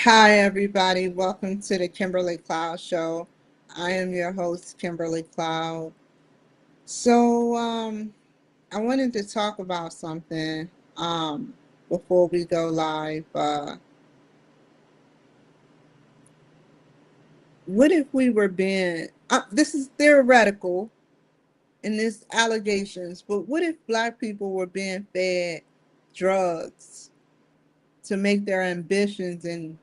Hi, everybody. Welcome to the Kimberly Cloud Show. I am your host, Kimberly Cloud. So, I wanted to talk about something before we go live. What if we were being, this is theoretical and this allegations, but what if Black people were being fed drugs to make their ambitions and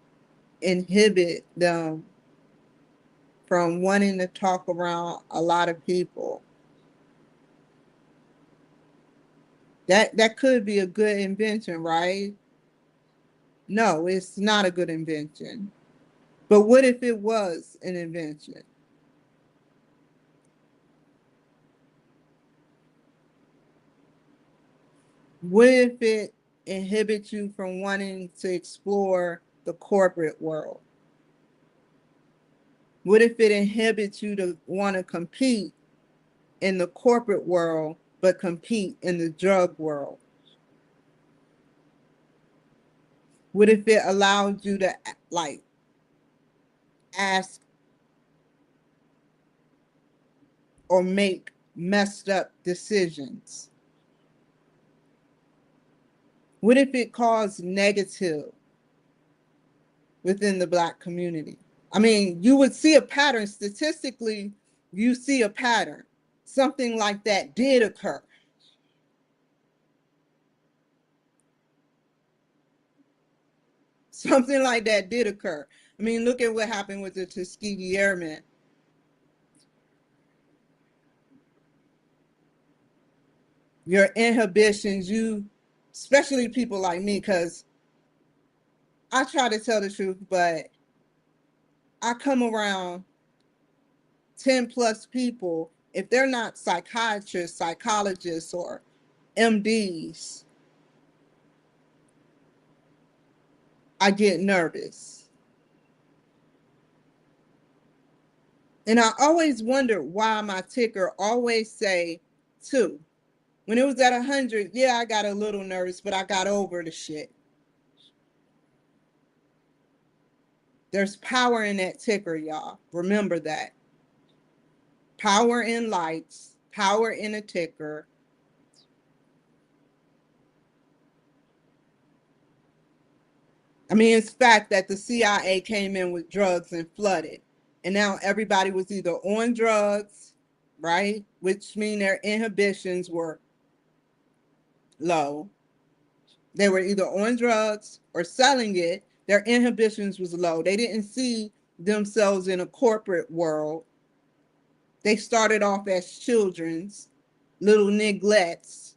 inhibit them from wanting to talk around a lot of people? That could be a good invention, right? No, it's not a good invention. But what if it was an invention? What if it inhibits you from wanting to explore the corporate world? What if it inhibits you to want to compete in the corporate world, but compete in the drug world? What if it allowed you to like ask or make messed up decisions? What if it caused negative within the Black community? I mean, you would see a pattern statistically, you see a pattern. Something like that did occur. Something like that did occur. I mean, look at what happened with the Tuskegee Airmen. Your inhibitions, especially people like me, because I try to tell the truth, but I come around 10 plus people, if they're not psychiatrists, psychologists, or MDs, I get nervous. And I always wonder why my ticker always say 2. When it was at 100, yeah, I got a little nervous, but I got over the shit. There's power in that ticker, y'all. Remember that. Power in lights, power in a ticker. I mean, it's fact that the CIA came in with drugs and flooded. And now everybody was either on drugs, right? Which mean their inhibitions were low. They were either on drugs or selling it. Their inhibitions was low. They didn't see themselves in a corporate world. They started off as children's little neglects.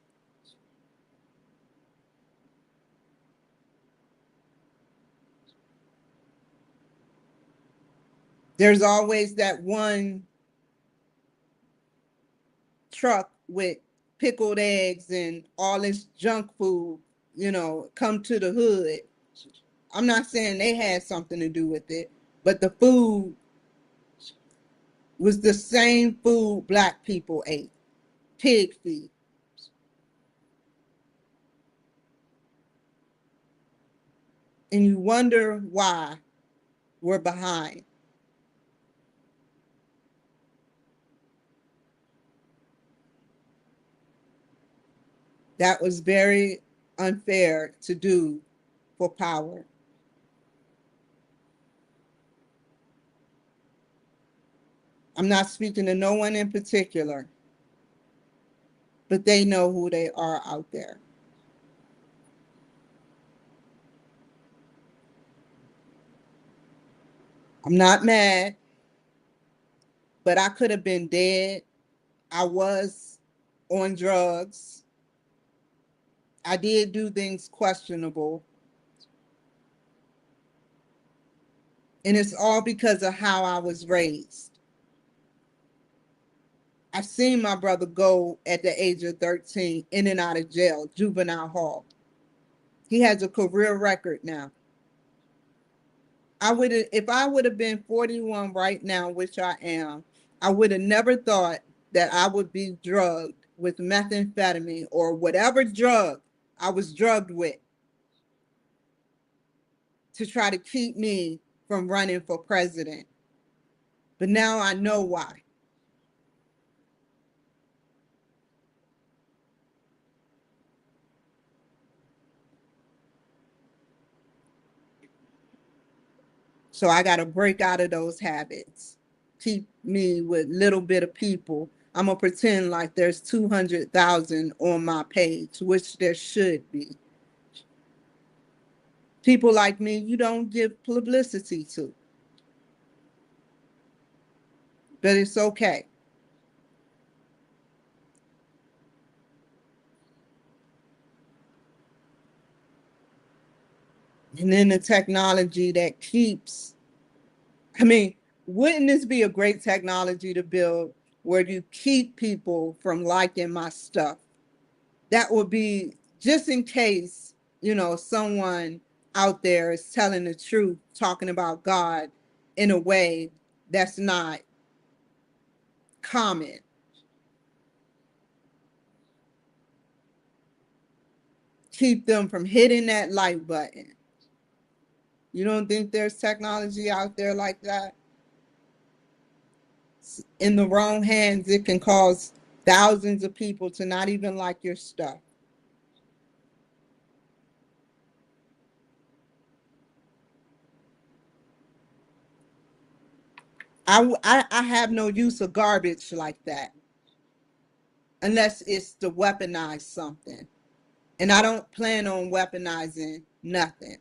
There's always that one truck with pickled eggs and all this junk food, come to the hood. I'm not saying they had something to do with it, but the food was the same food Black people ate, pig feed. And you wonder why we're behind. That was very unfair to do for power. I'm not speaking to no one in particular, but they know who they are out there. I'm not mad, but I could have been dead. I was on drugs. I did do things questionable. And it's all because of how I was raised. I've seen my brother go at the age of 13 in and out of jail, juvenile hall. He has a career record now. If I would have been 41 right now, which I am, I would have never thought that I would be drugged with methamphetamine or whatever drug I was drugged with. to try to keep me from running for president. But now I know why. So I got to break out of those habits. Keep me with little bit of people. I'm going to pretend like there's 200,000 on my page, which there should be. People like me, you don't give publicity to. But it's okay. And then the technology that keeps, I mean, wouldn't this be a great technology to build where you keep people from liking my stuff? That would be just in case, someone out there is telling the truth, talking about God in a way that's not common. Keep them from hitting that like button. You don't think there's technology out there like that? In the wrong hands, it can cause thousands of people to not even like your stuff. I have no use of garbage like that unless it's to weaponize something. And I don't plan on weaponizing nothing.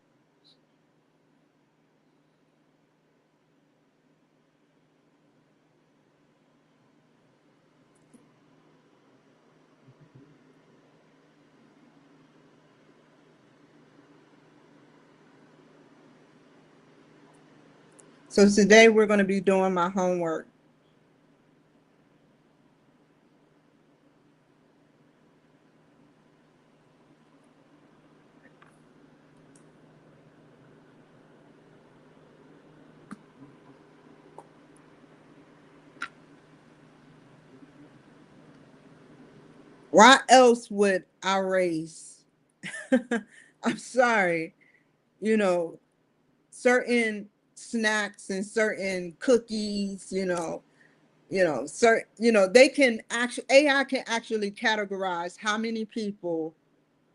So today we're going to be doing my homework. Why else would I raise? I'm sorry, you know, certain snacks and certain cookies, they can actually, AI can actually categorize how many people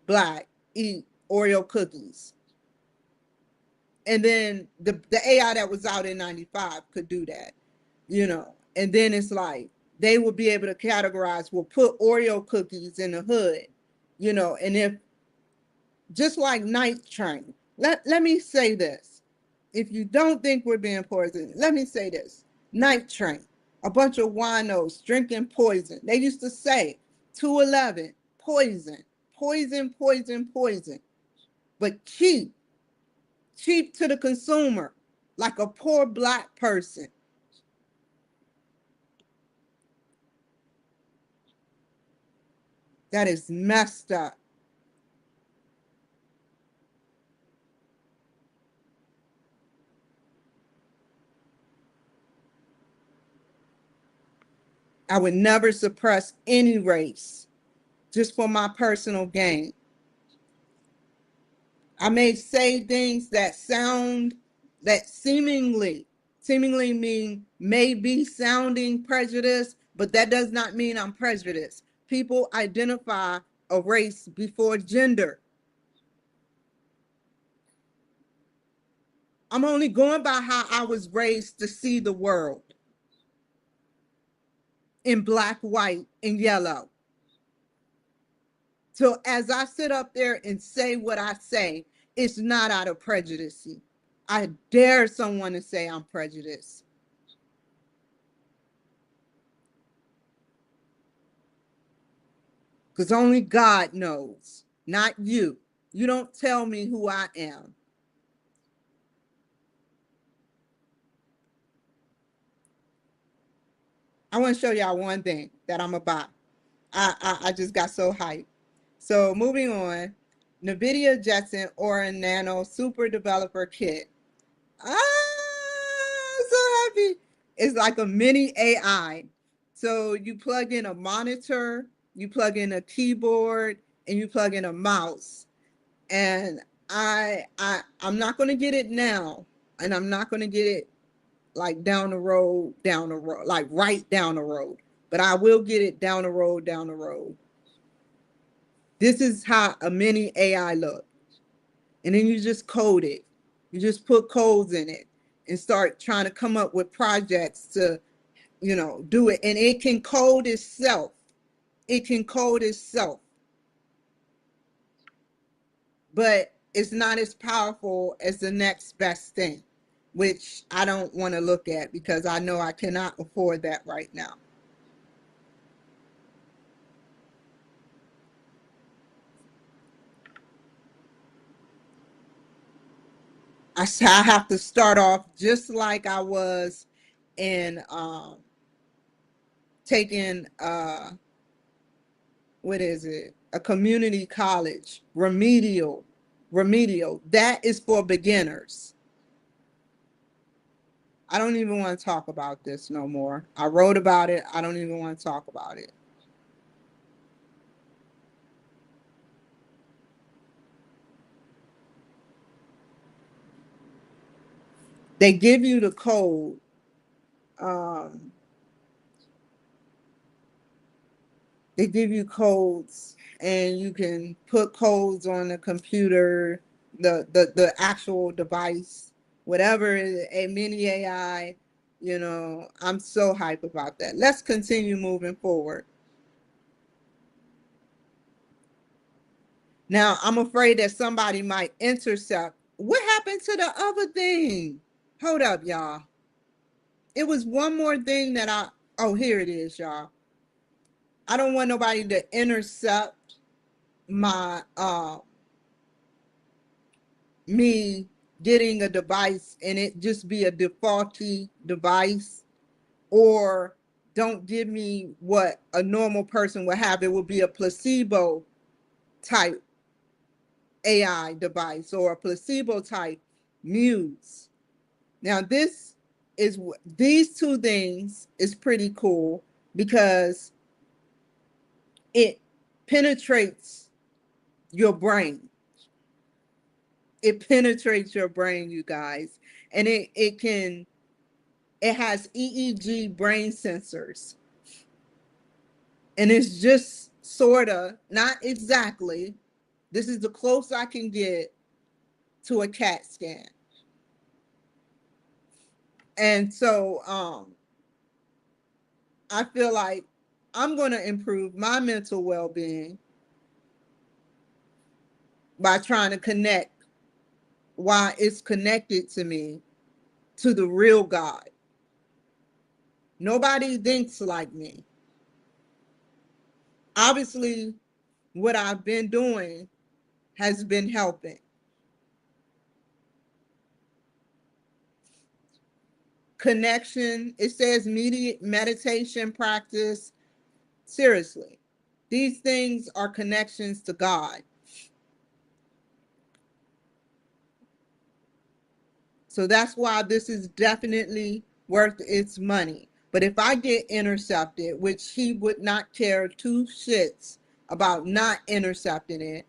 black eat Oreo cookies. And then the AI that was out in 95 could do that, and then it's like they will be able to categorize, will put Oreo cookies in the hood, and if just like night train, let me say this. If you don't think we're being poisoned, let me say this. Night train, a bunch of winos drinking poison. They used to say 211, poison, poison, poison, poison. But cheap to the consumer, like a poor black person. That is messed up. I would never suppress any race just for my personal gain. I may say things that seemingly mean may be sounding prejudiced, but that does not mean I'm prejudiced. People identify a race before gender. I'm only going by how I was raised to see the world in black, white, and yellow. So as I sit up there and say what I say, it's not out of prejudice. I dare someone to say I'm prejudiced. Because only God knows, not you. You don't tell me who I am. I want to show y'all one thing that I'm about. I just got so hyped. So moving on, NVIDIA Jetson Aura Nano Super Developer Kit. So happy. It's like a mini AI. So you plug in a monitor, you plug in a keyboard, and you plug in a mouse. And I'm not going to get it now, and I'm not going to get it like down the road, like right down the road, but I will get it down the road. This is how a mini AI looks. And then you just code it. You just put codes in it and start trying to come up with projects to, do it. And it can code itself. It can code itself. But it's not as powerful as the next best thing, which I don't want to look at because I know I cannot afford that right now. I have to start off just like I was in taking what is it? A community college, remedial. Remedial. That is for beginners. I don't even want to talk about this no more. I wrote about it. I don't even want to talk about it. They give you the code. Um, they give you codes, and you can put codes on the computer, the actual device, whatever, a mini AI. I'm so hype about that. Let's continue moving forward. Now, I'm afraid that somebody might intercept. What happened to the other thing? Hold up, y'all. It was one more thing that oh, here it is, y'all. I don't want nobody to intercept my, me getting a device and it just be a defaulty device, or don't give me what a normal person would have. It would be a placebo type AI device or a placebo type muse. Now these two things is pretty cool because it penetrates your brain. It penetrates your brain, you guys. And it has EEG brain sensors. And it's just sort of, not exactly, this is the close I can get to a CAT scan. And so I feel like I'm going to improve my mental well-being by trying to connect why it's connected to me to the real God. Nobody thinks like me. Obviously, what I've been doing has been helping. Connection, it says meditation practice. Seriously, these things are connections to God. So that's why this is definitely worth its money. But if I get intercepted, which he would not care two shits about not intercepting it,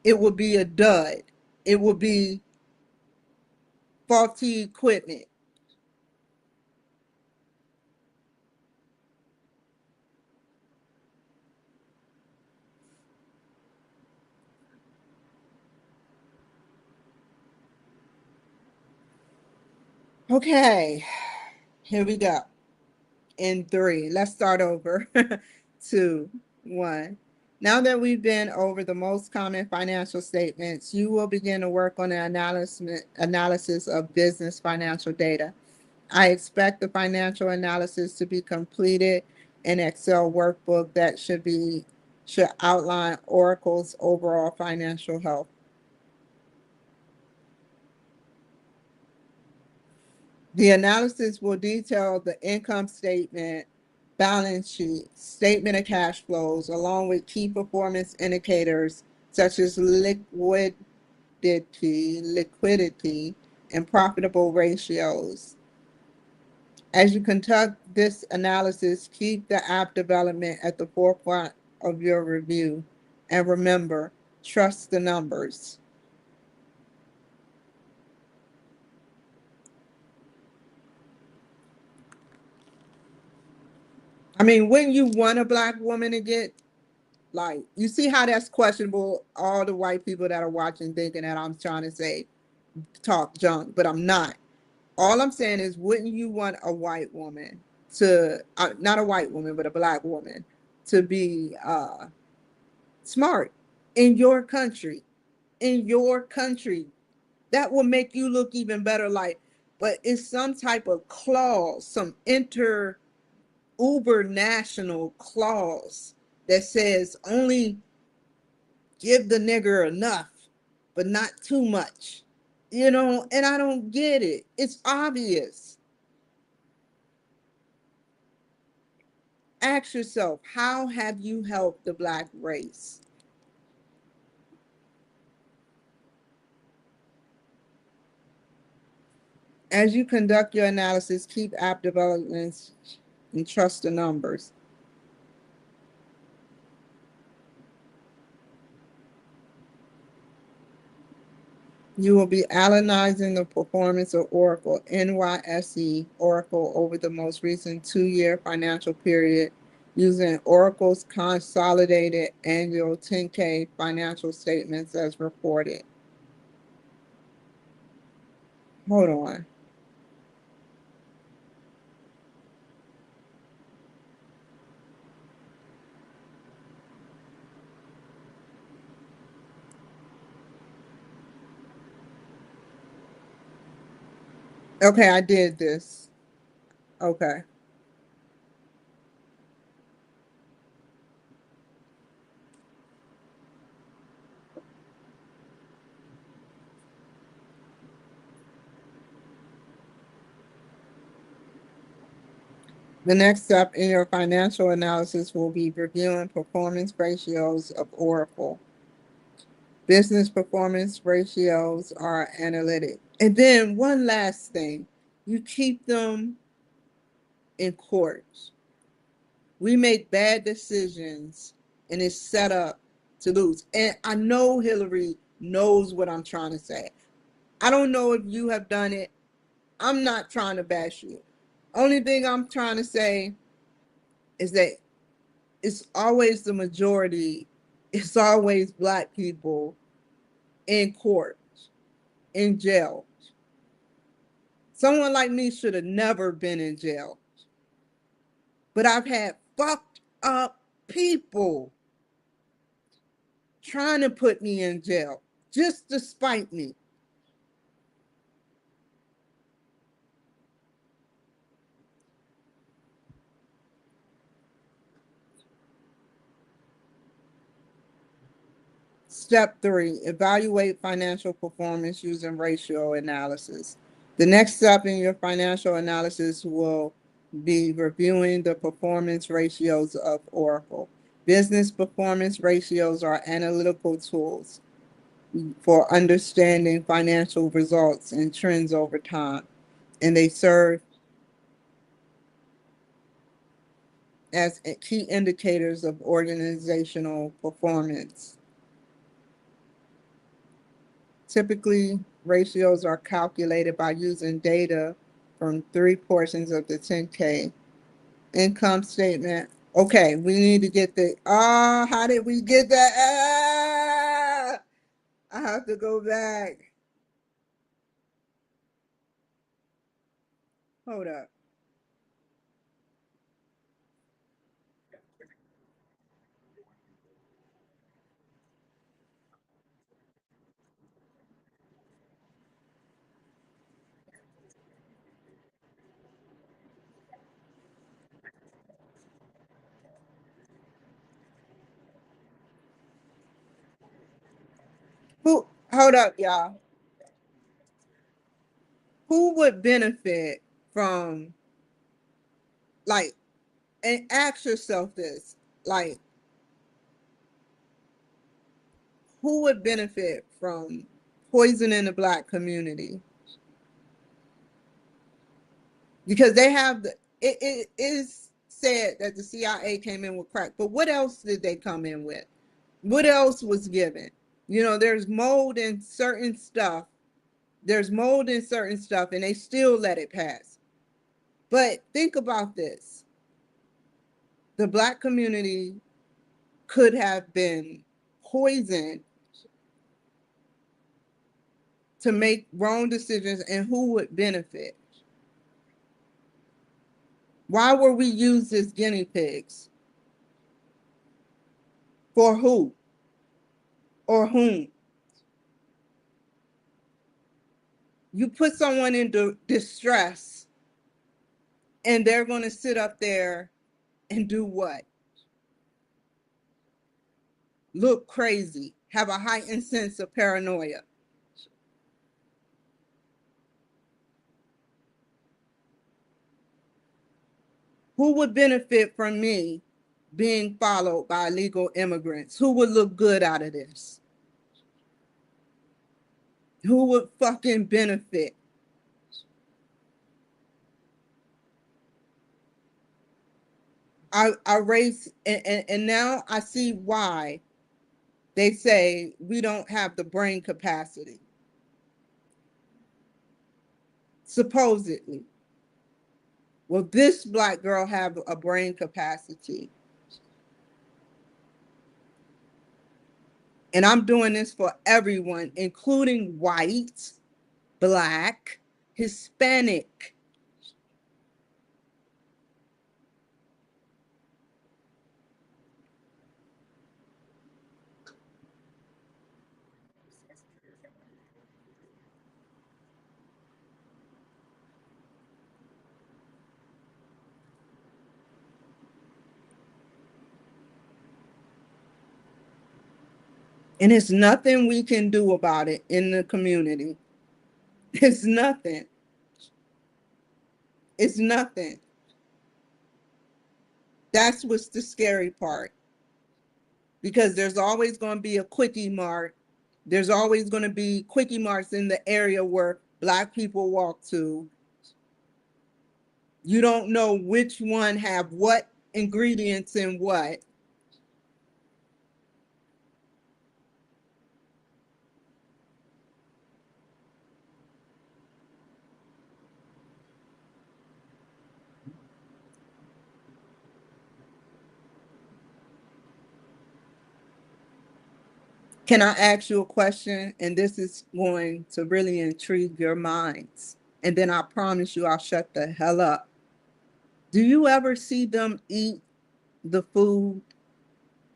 it would be a dud. It would be faulty equipment. Okay, here we go. In three, let's start over. Two, one. Now that we've been over the most common financial statements, you will begin to work on the analysis of business financial data. I expect the financial analysis to be completed in Excel workbook that should outline Oracle's overall financial health. The analysis will detail the income statement, balance sheet, statement of cash flows, along with key performance indicators such as liquidity, and profitable ratios. As you conduct this analysis, keep the app development at the forefront of your review. And remember, trust the numbers. I mean, wouldn't you want a black woman to get, like, you see how that's questionable? All the white people that are watching thinking that I'm trying to say talk junk, but I'm not. All I'm saying is, wouldn't you want a white woman to, not a white woman, but a black woman to be smart in your country? In your country, that will make you look even better. Like, but it's some type of clause, some uber national clause that says only give the nigger enough, but not too much. And I don't get it. It's obvious. Ask yourself, how have you helped the black race? As you conduct your analysis, keep app developments and trust the numbers. You will be analyzing the performance of Oracle, NYSE Oracle, over the most recent 2-year financial period using Oracle's consolidated annual 10K financial statements as reported. Hold on. Okay, I did this. Okay. The next step in your financial analysis will be reviewing performance ratios of Oracle. Business performance ratios are analytic. And then one last thing, you keep them in court. We make bad decisions and it's set up to lose. And I know Hillary knows what I'm trying to say. I don't know if you have done it. I'm not trying to bash you. Only thing I'm trying to say is that it's always the majority, it's always black people in court, in jail. Someone like me should have never been in jail. But I've had fucked up people trying to put me in jail just to spite me. Step 3, evaluate financial performance using ratio analysis. The next step in your financial analysis will be reviewing the performance ratios of Oracle. Business performance ratios are analytical tools for understanding financial results and trends over time, and they serve as key indicators of organizational performance. Typically, ratios are calculated by using data from 3 portions of the 10K income statement. Okay, we need to get how did we get that? I have to go back. Hold up. Hold up, y'all. Who would benefit from, like, and ask yourself this, like, who would benefit from poisoning the black community? Because they have it is said that the CIA came in with crack, but what else did they come in with? What else was given? There's mold in certain stuff. There's mold in certain stuff, and they still let it pass. But think about this. The Black community could have been poisoned to make wrong decisions, and who would benefit? Why were we used as guinea pigs? For who or whom? You put someone into distress and they're going to sit up there and do what? Look crazy, have a heightened sense of paranoia. Who would benefit from me being followed by illegal immigrants? Who would look good out of this? Who would fucking benefit? I raise, and now I see why they say we don't have the brain capacity. Supposedly. Well, this Black girl have a brain capacity. And I'm doing this for everyone, including white, Black, Hispanic. And it's nothing we can do about it in the community. It's nothing. It's nothing. That's what's the scary part. Because there's always going to be a quickie mart. There's always going to be quickie marts in the area where Black people walk to. You don't know which one have what ingredients in what. Can I ask you a question? And this is going to really intrigue your minds. And then I promise you I'll shut the hell up. Do you ever see them eat the food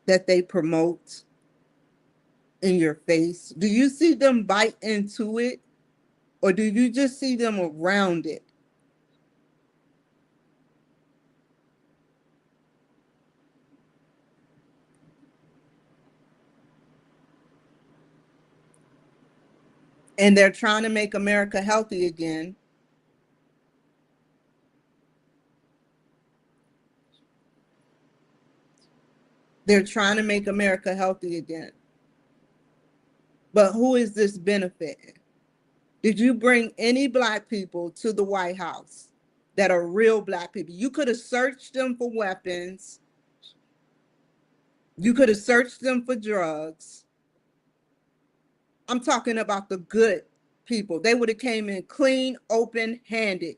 that they promote in your face? Do you see them bite into it? Or do you just see them around it? And they're trying to make America healthy again. They're trying to make America healthy again. But who is this benefiting? Did you bring any Black people to the White House that are real Black people? You could have searched them for weapons. You could have searched them for drugs. I'm talking about the good people. They would have came in clean, open-handed.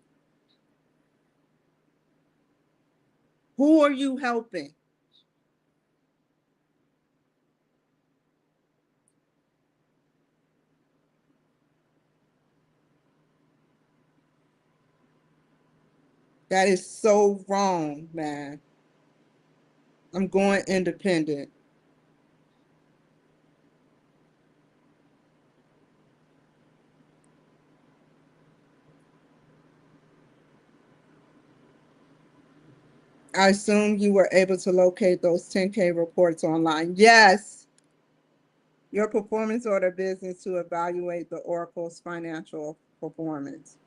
Who are you helping? That is so wrong, man. I'm going independent. I assume you were able to locate those 10K reports online. Yes, your performance order business to evaluate the Oracle's financial performance.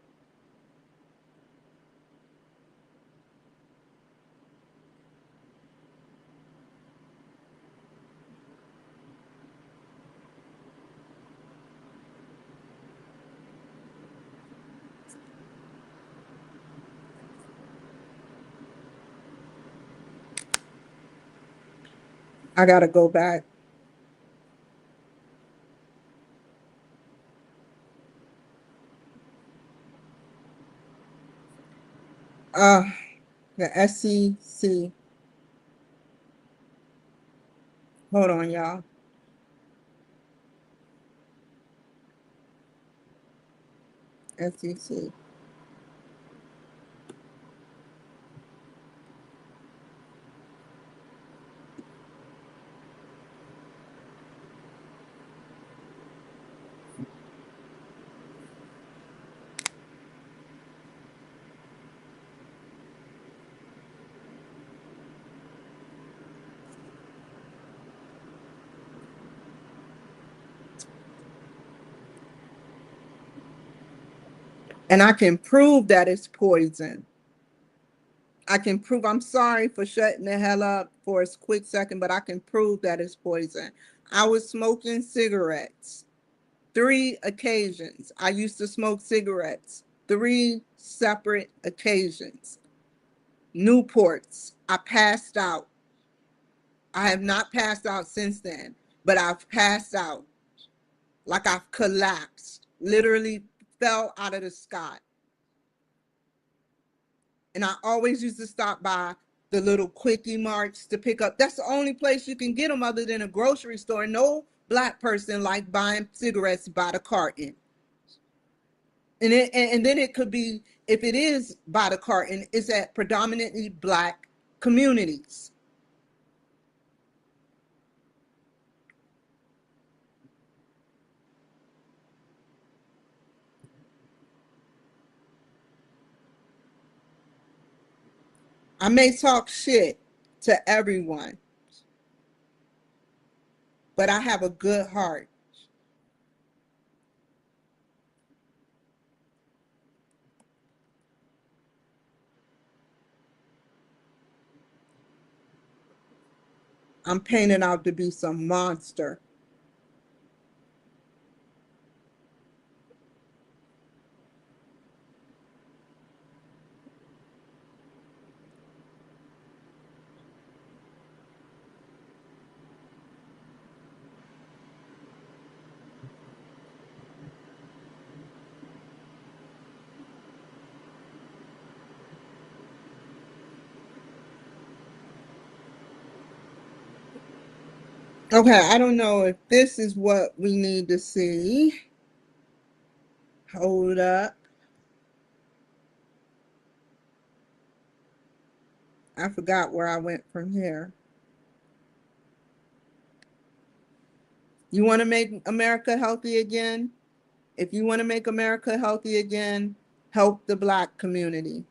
I got to go back. Uh, the SEC Hold on, y'all. SEC. And I can prove that it's poison. I can prove, I'm sorry for shutting the hell up for a quick second, but I can prove that it's poison. I was smoking cigarettes 3 occasions. I used to smoke cigarettes 3 separate occasions. Newports. I passed out. I have not passed out since then, but I've passed out like I've collapsed, literally fell out of the sky. And I always used to stop by the little quickie marts to pick up. That's the only place you can get them other than a grocery store. No black person like buying cigarettes by the carton. And then it could be, if it is by the carton, it's at predominantly black communities. I may talk shit to everyone, but I have a good heart. I'm painted out to be some monster. Okay, I don't know if this is what we need to see. Hold up. I forgot where I went from here. You want to make America healthy again? If you want to make America healthy again, help the black community.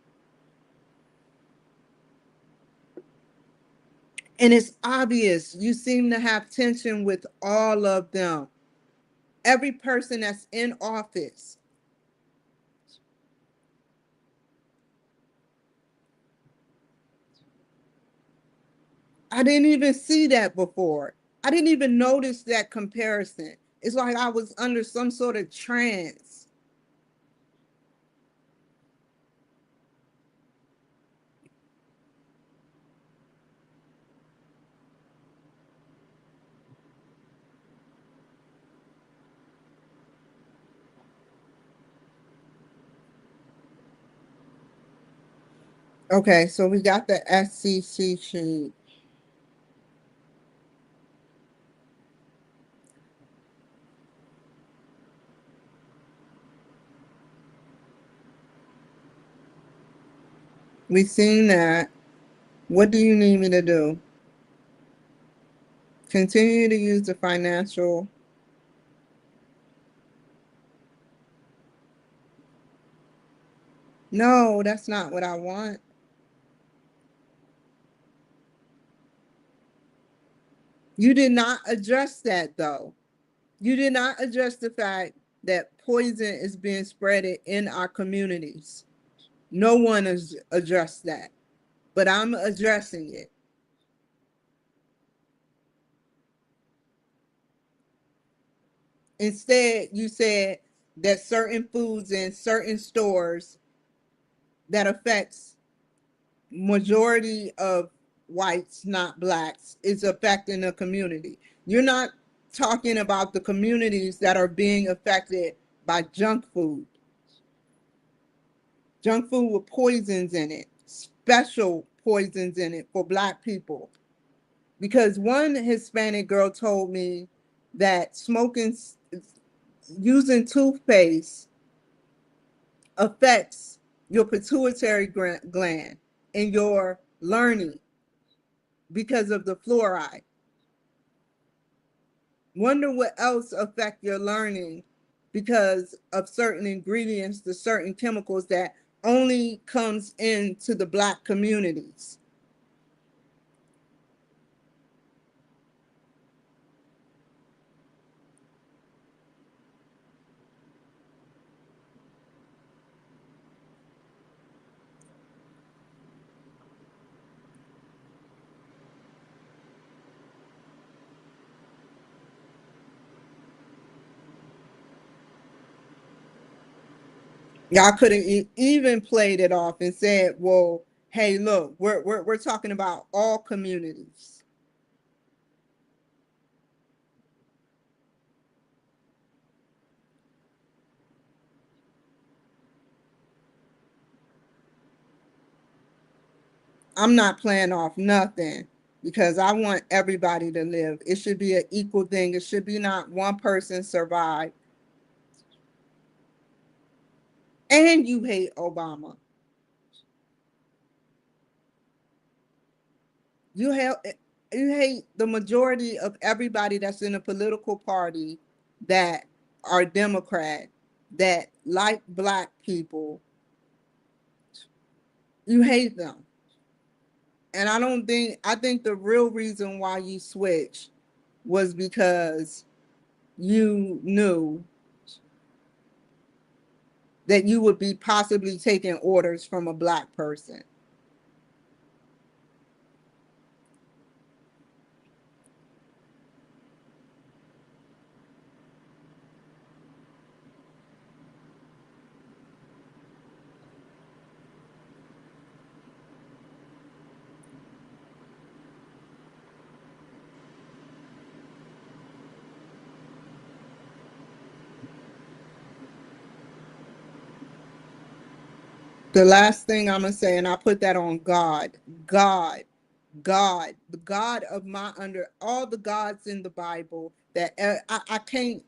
And it's obvious you seem to have tension with all of them. Every person that's in office. I didn't even see that before. I didn't even notice that comparison. It's like I was under some sort of trance. Okay, so we got the SCC sheet. We've seen that. What do you need me to do? Continue to use the financial. No, that's not what I want. You did not address that though. You did not address the fact that poison is being spread in our communities. No one has addressed that, but I'm addressing it. Instead, you said that certain foods in certain stores that affects majority of whites, not blacks, is affecting the community. You're not talking about the communities that are being affected by junk food with poisons in it, special poisons in it for black people. Because one Hispanic girl told me that using toothpaste affects your pituitary gland and your learning because of the fluoride. Wonder what else affect your learning because of certain ingredients, the certain chemicals that only comes into the Black communities. Y'all could have even played it off and said, well, hey, look, we're talking about all communities. I'm not playing off nothing because I want everybody to live. It should be an equal thing. It should be not one person survive. And you hate Obama. You hate you hate the majority of everybody that's in a political party that are Democrat, that like Black people. You hate them. And I think the real reason why you switched was because you knew that you would be possibly taking orders from a Black person. The last thing I'm gonna say, and I put that on God, God, God, the God of my under all the gods in the Bible that I can't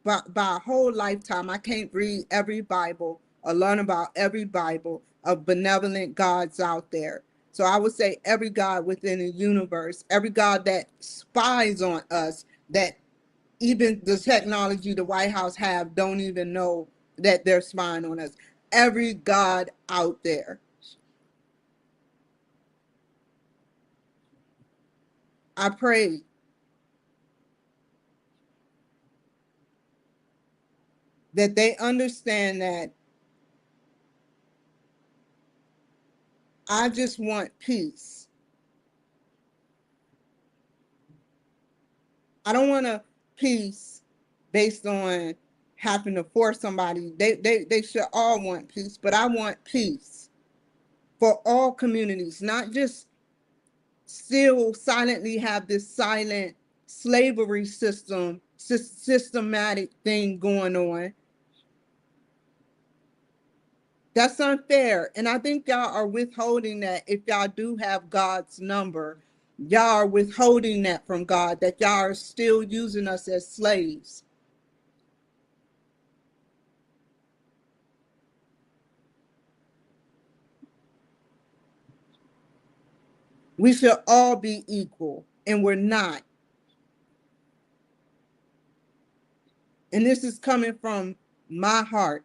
by a whole lifetime I can't read every Bible or learn about every Bible of benevolent gods out there. So I would say every God within the universe, every God that spies on us, that even the technology the White House have don't even know that they're spying on us. Every God out there. I pray that they understand that I just want peace. I don't want a peace based on having to force somebody. They should all want peace, but I want peace for all communities, not just still silently have this silent slavery systematic thing going on. That's unfair. And I think y'all are withholding that. If y'all do have God's number, y'all are withholding that from God, that y'all are still using us as slaves. We should all be equal, and we're not. And this is coming from my heart.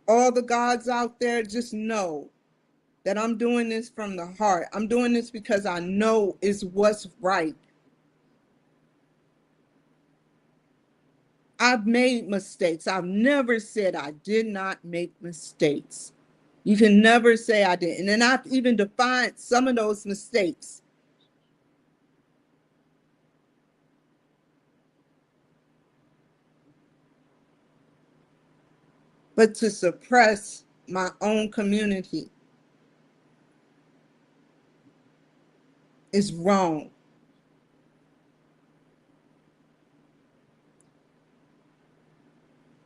All the gods out there, just know that I'm doing this from the heart. I'm doing this because I know is what's right. I've made mistakes. I've never said I did not make mistakes. You can never say I didn't. And I've even defined some of those mistakes. But to suppress my own community is wrong.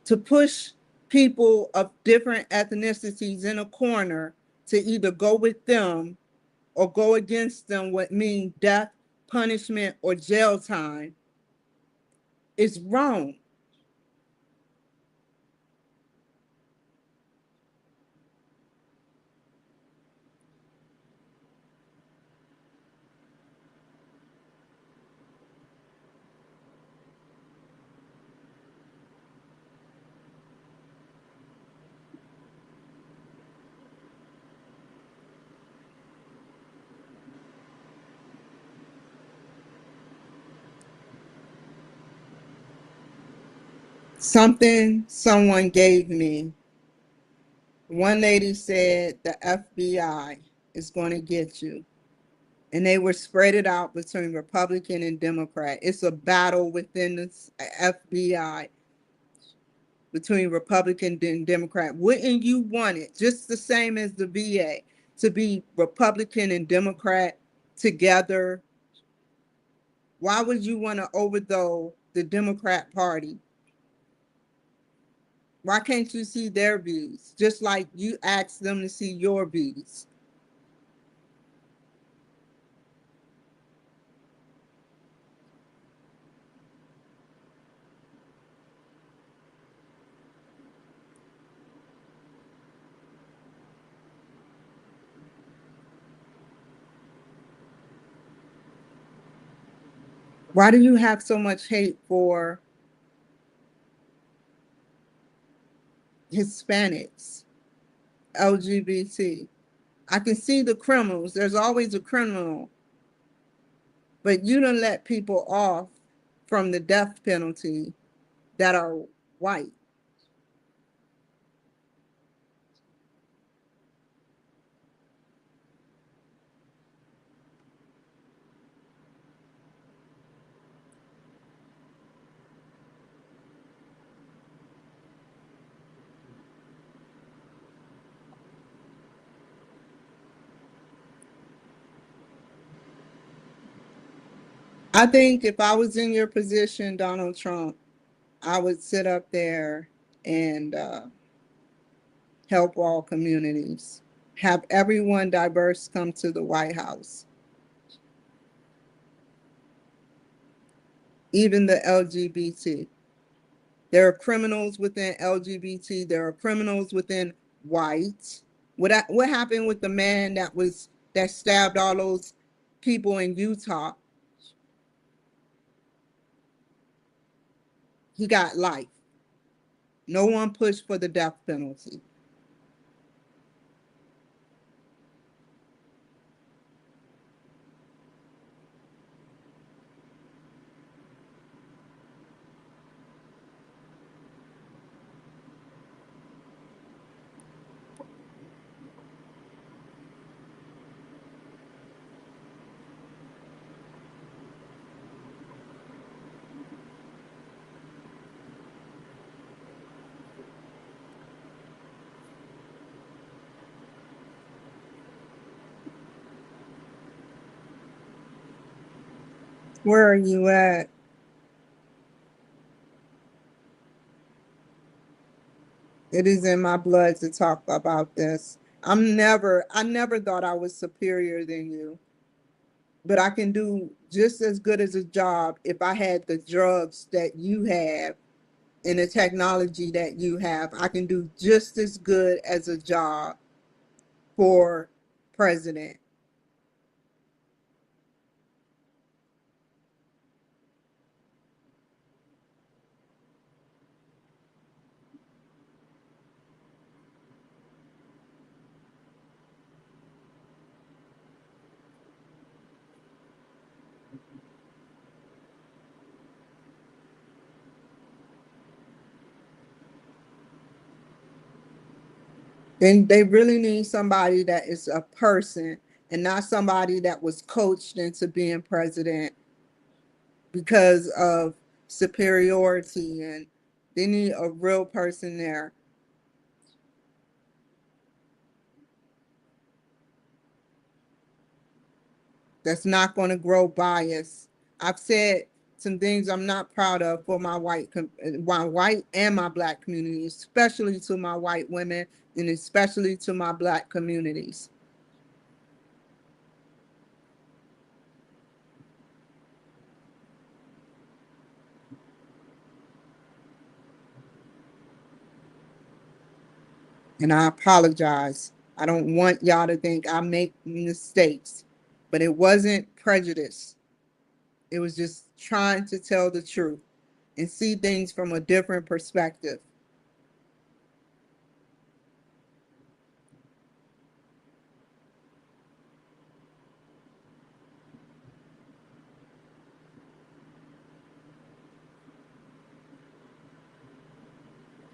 To push people of different ethnicities in a corner to either go with them or go against them would mean death, punishment, or jail time is wrong. Something someone gave me. One lady said the FBI is going to get you. And they were spread it out between Republican and Democrat. It's a battle within the FBI between Republican and Democrat. Wouldn't you want it just the same as the VA to be Republican and Democrat together? Why would you want to overthrow the Democrat Party? Why can't you see their views? Just like you asked them to see your views. Why do you have so much hate for Hispanics, LGBT? I can see the criminals. There's always a criminal, but you don't let people off from the death penalty that are white. I think if I was in your position, Donald Trump, I would sit up there and help all communities, have everyone diverse come to the White House, even the LGBT. There are criminals within LGBT. There are criminals within white. What happened with the man that stabbed all those people in Utah? He got life. No one pushed for the death penalty. Where are you at? It is in my blood to talk about this. I never thought I was superior than you, but I can do just as good as a job if I had the drugs that you have and the technology that you have. I can do just as good as a job for president. And they really need somebody that is a person and not somebody that was coached into being president because of superiority. And they need a real person there that's not going to grow bias. I've said some things I'm not proud of for my white and my black community, especially to my white women and especially to my black communities. And I apologize. I don't want y'all to think I make mistakes, but it wasn't prejudice. It was just trying to tell the truth and see things from a different perspective.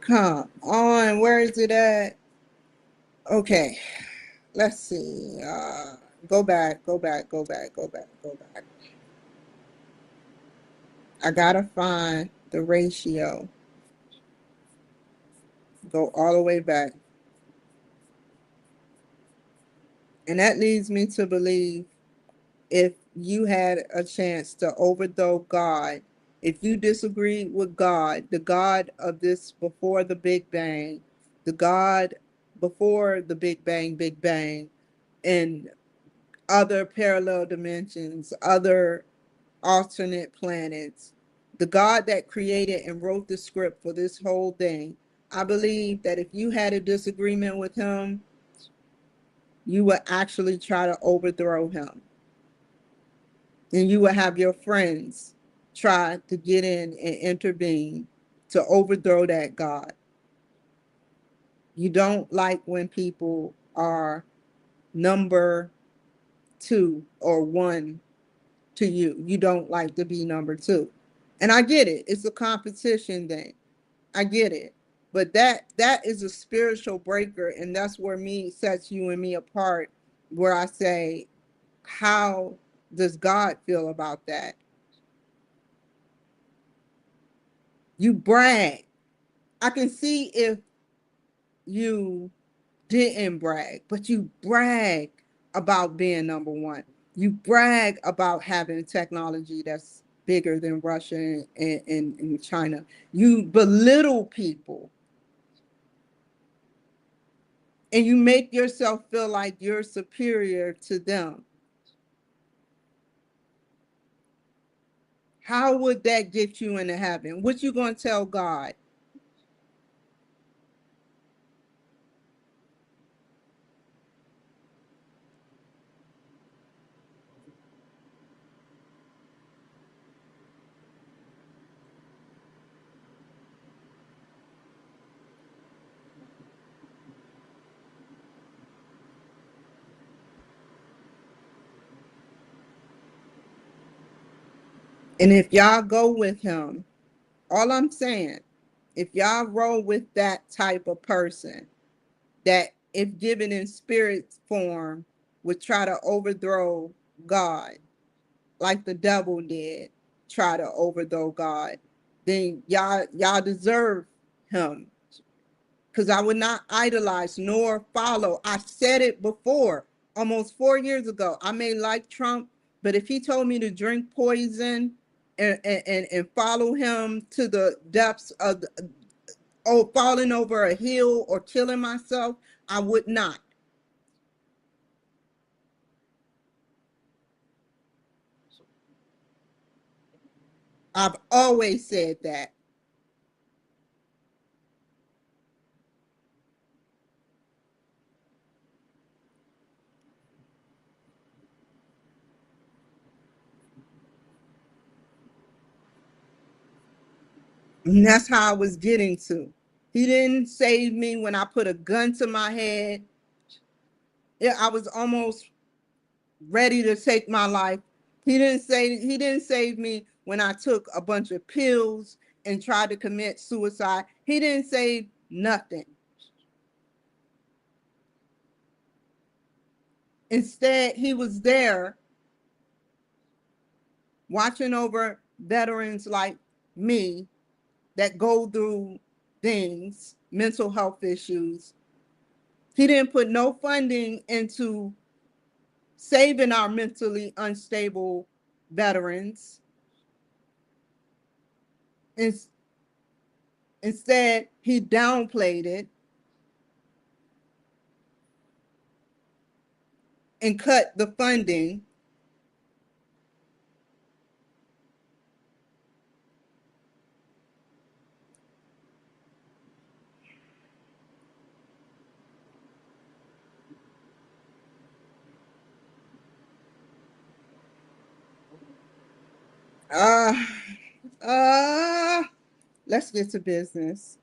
Come on, where is it at? Okay, let's see. Go back, go back, go back, go back, go back. I gotta find the ratio. Go all the way back. And that leads me to believe if you had a chance to overthrow God, if you disagreed with God, the God of this before the Big Bang, the God before the Big Bang, and other parallel dimensions, other alternate planets, the God that created and wrote the script for this whole thing, I believe that if you had a disagreement with him, you would actually try to overthrow him. And you would have your friends try to get in and intervene to overthrow that God. You don't like when people are number two or one to you. You don't like to be number two. And I get it. It's a competition thing. I get it. But that is a spiritual breaker, and that's where me sets you and me apart, where I say, how does God feel about that? You brag. I can see if you didn't brag, but you brag about being number one. You brag about having technology that's bigger than Russia and China. You belittle people and you make yourself feel like you're superior to them. How would that get you into heaven? What you gonna tell God? And if y'all go with him, all I'm saying, if y'all roll with that type of person, that if given in spirit form would try to overthrow God, like the devil did try to overthrow God, then y'all deserve him. Because I would not idolize nor follow. I said it before, almost 4 years ago. I may like Trump, but if he told me to drink poison and follow him to the depths of falling over a hill or killing myself, I would not. I've always said that. And that's how I was getting to. He didn't save me when I put a gun to my head. Yeah, I was almost ready to take my life. He didn't save me when I took a bunch of pills and tried to commit suicide. He didn't save nothing. Instead, he was there watching over veterans like me that go through things, mental health issues. He didn't put no funding into saving our mentally unstable veterans. Instead, he downplayed it and cut the funding. Uh, uh, let's get to business.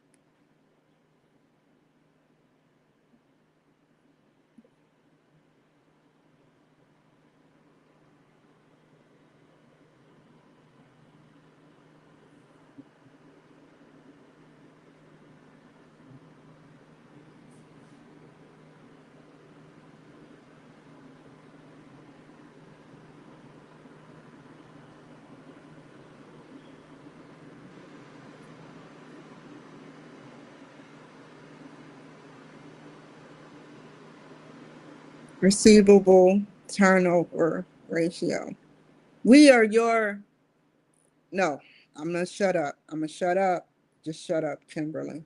Receivable turnover ratio. We are your, no, I'm going to shut up. I'm going to shut up. Just shut up, Kimberly.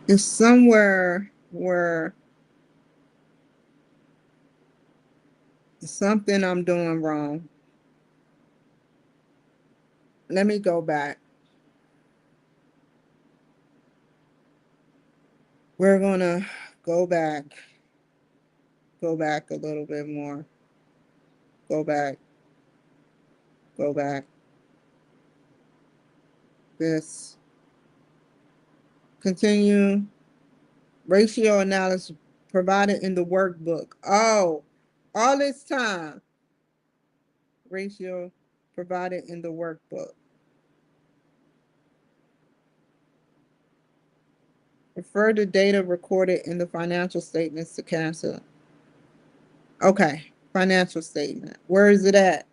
It's somewhere where something I'm doing wrong. Let me go back. We're going to go back, go back a little bit more. Go back, go back. This. Continue. Ratio analysis provided in the workbook. Oh, all this time. Ratio provided in the workbook. Refer to data recorded in the financial statements to cancel. Okay, financial statement. Where is it at?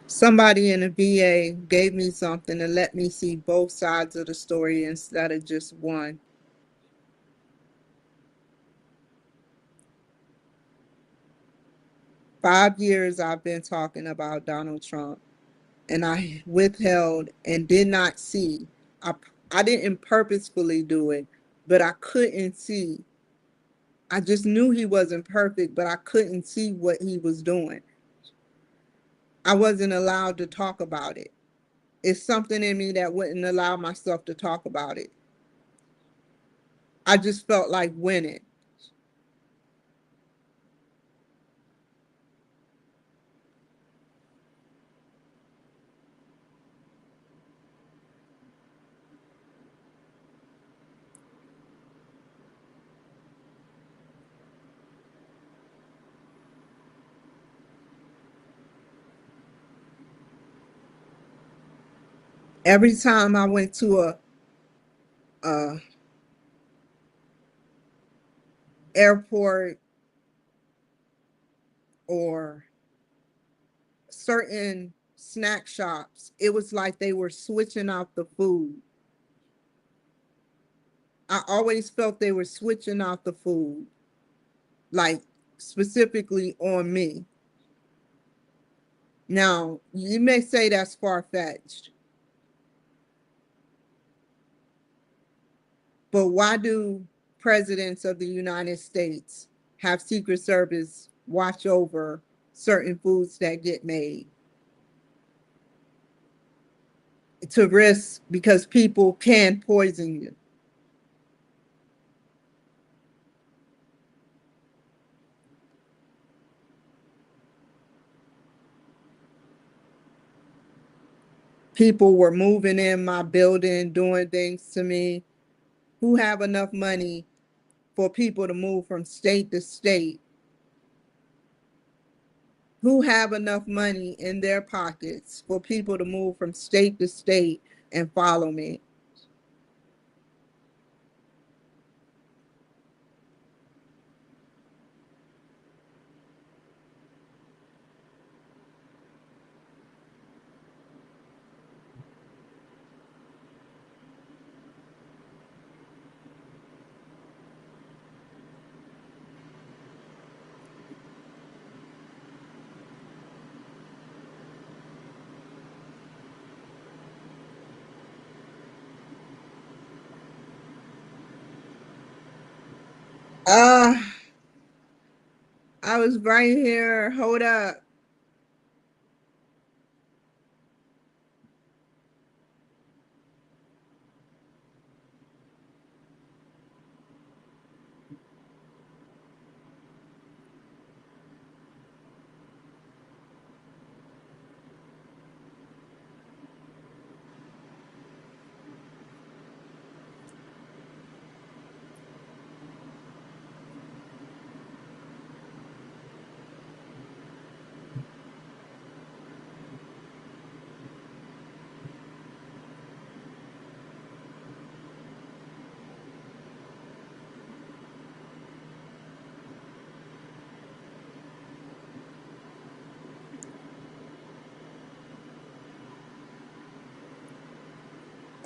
Somebody in the VA gave me something to let me see both sides of the story instead of just one. $5 years I've been talking about Donald Trump, and I withheld and did not see. I, I didn't purposefully do it, but I couldn't see. I just knew he wasn't perfect, but I couldn't see what he was doing. I wasn't allowed to talk about it. It's something in me that wouldn't allow myself to talk about it. I just felt like winning. Every time I went to a airport or certain snack shops, it was like they were switching out the food. I always felt they were switching out the food, like specifically on me. Now, you may say that's far-fetched, but why do presidents of the United States have Secret Service watch over certain foods that get made? To risk because people can poison you. People were moving in my building, doing things to me. Who have enough money for people to move from state to state? Who have enough money in their pockets for people to move from state to state and follow me? Uh, I was right here. Hold up.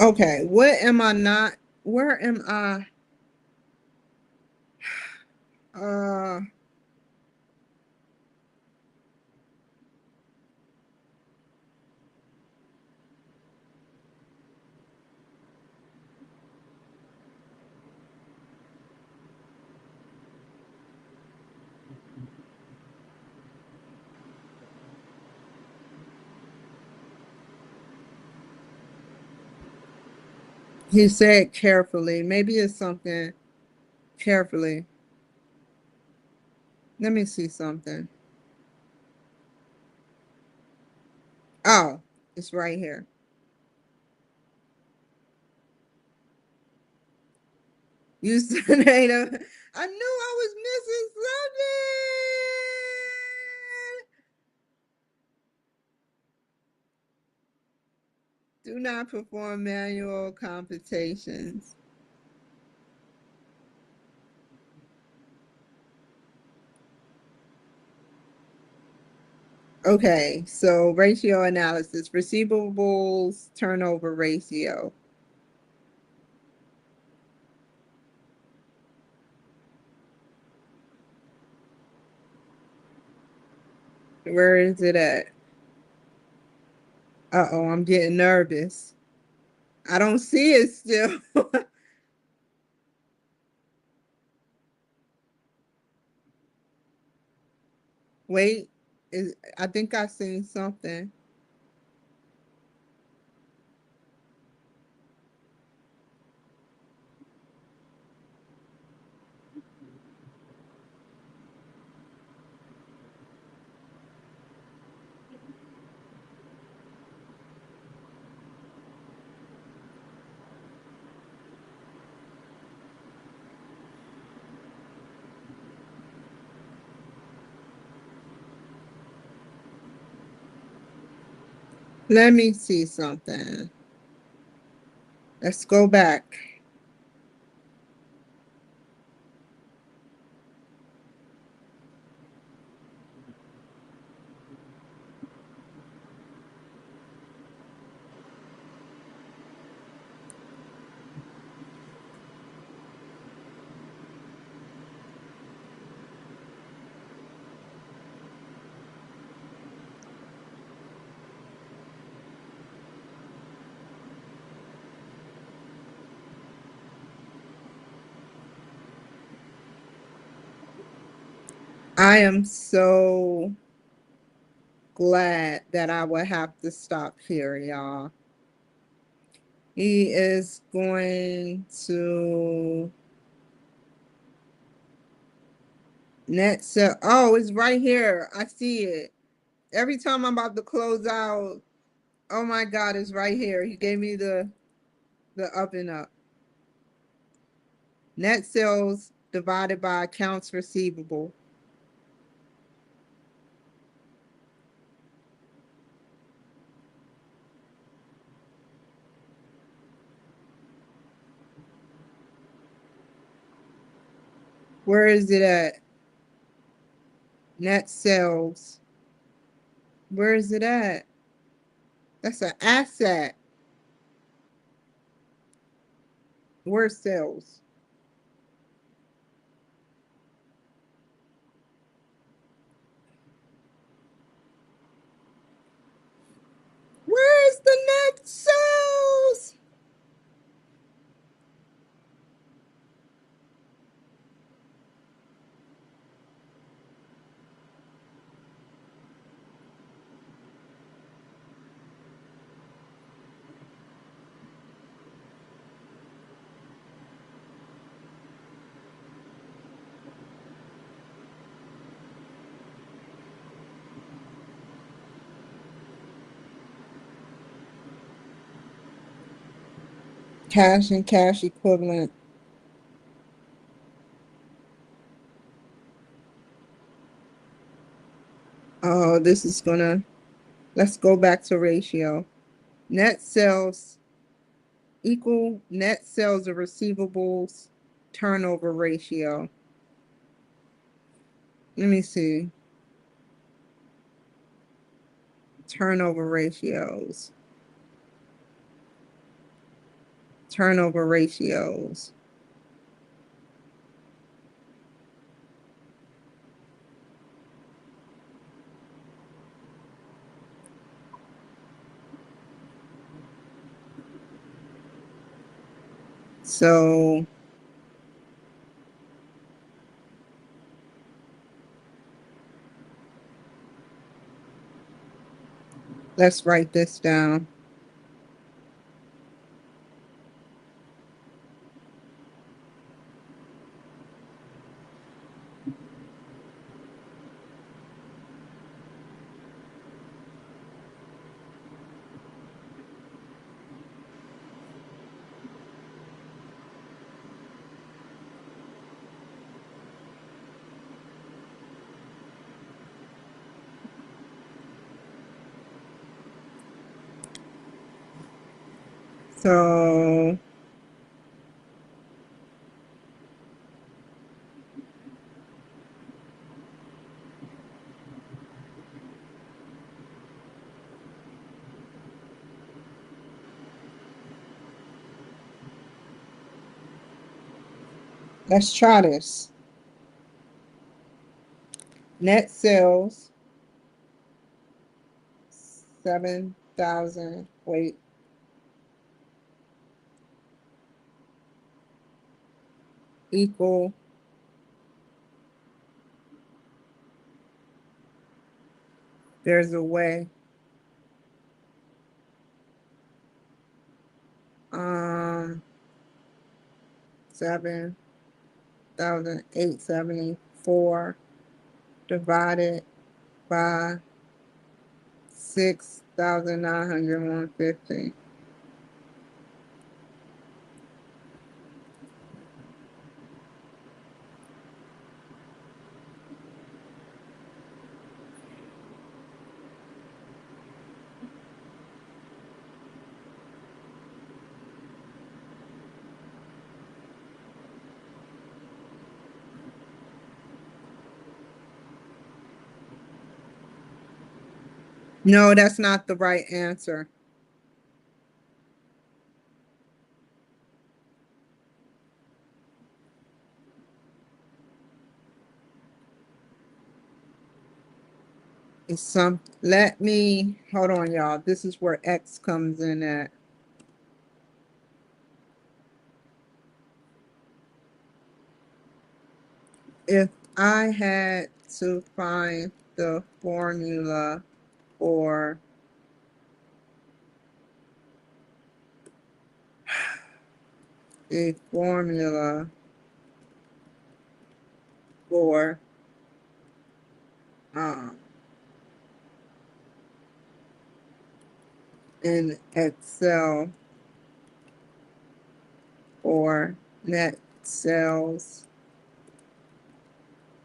Okay, what am I not? Where am I? Uh, he said carefully. Maybe it's something carefully. Let me see something. Oh, it's right here. Use the native. I knew I was missing something. Do not perform manual computations. Okay, so ratio analysis, receivables turnover ratio. Where is it at? Uh-oh, I'm getting nervous. I don't see it still. Wait, I think I seen something. Let me see something. Let's go back. I am so glad that I would have to stop here, y'all. He is going to net sell. Oh, it's right here. I see it. Every time I'm about to close out, oh my God, it's right here. He gave me the up and up. Net sales divided by accounts receivable. Where is it at? Net sales. Where is it at? That's an asset. Where's sales? Where's the net sales? Cash and cash equivalent. Oh, this is gonna, let's go back to ratio. Net sales equal net sales of receivables turnover ratio. Let me see. Turnover ratios. Turnover ratios. So let's write this down. So let's try this. Net sales 7,000. Wait. Equal there's a way. Um 7,874 divided by 6,950. No, that's not the right answer. It's some, let me, hold on, y'all. This is where X comes in at. If I had to find the formula for the formula for um, in Excel for net sales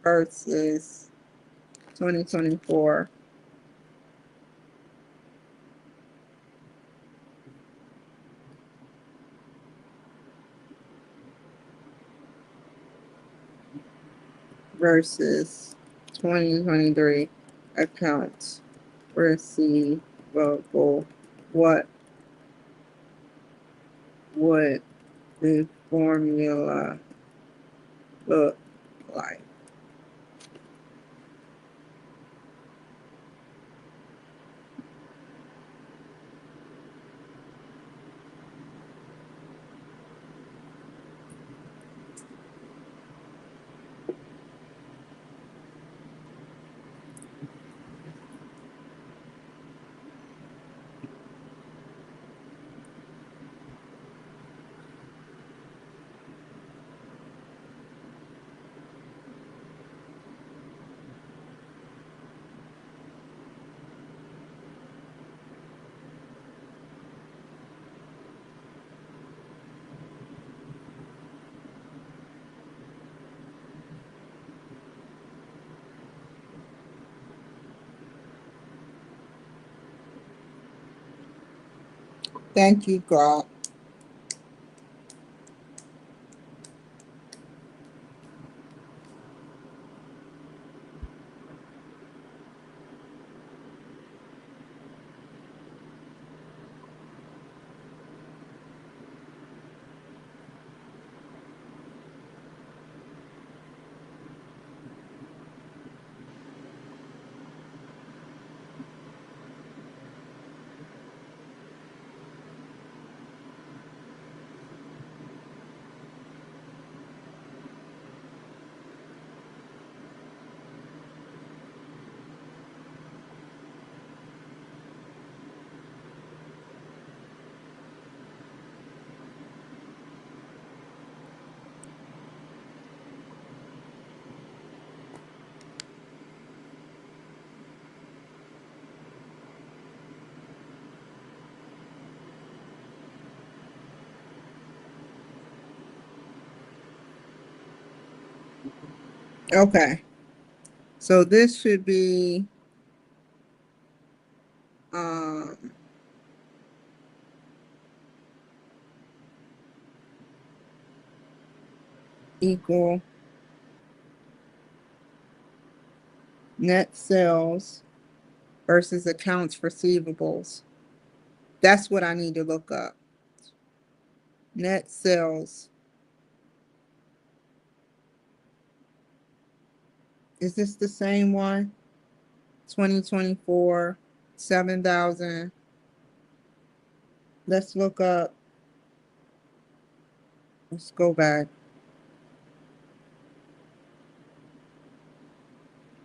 versus 2024 versus 2023 accounts receivable. What would the formula look like? Thank you, God. Okay, so this should be um, equal net sales versus accounts receivables. That's what I need to look up. Net sales. Is this the same one? 2024, 7,000. Let's look up. Let's go back.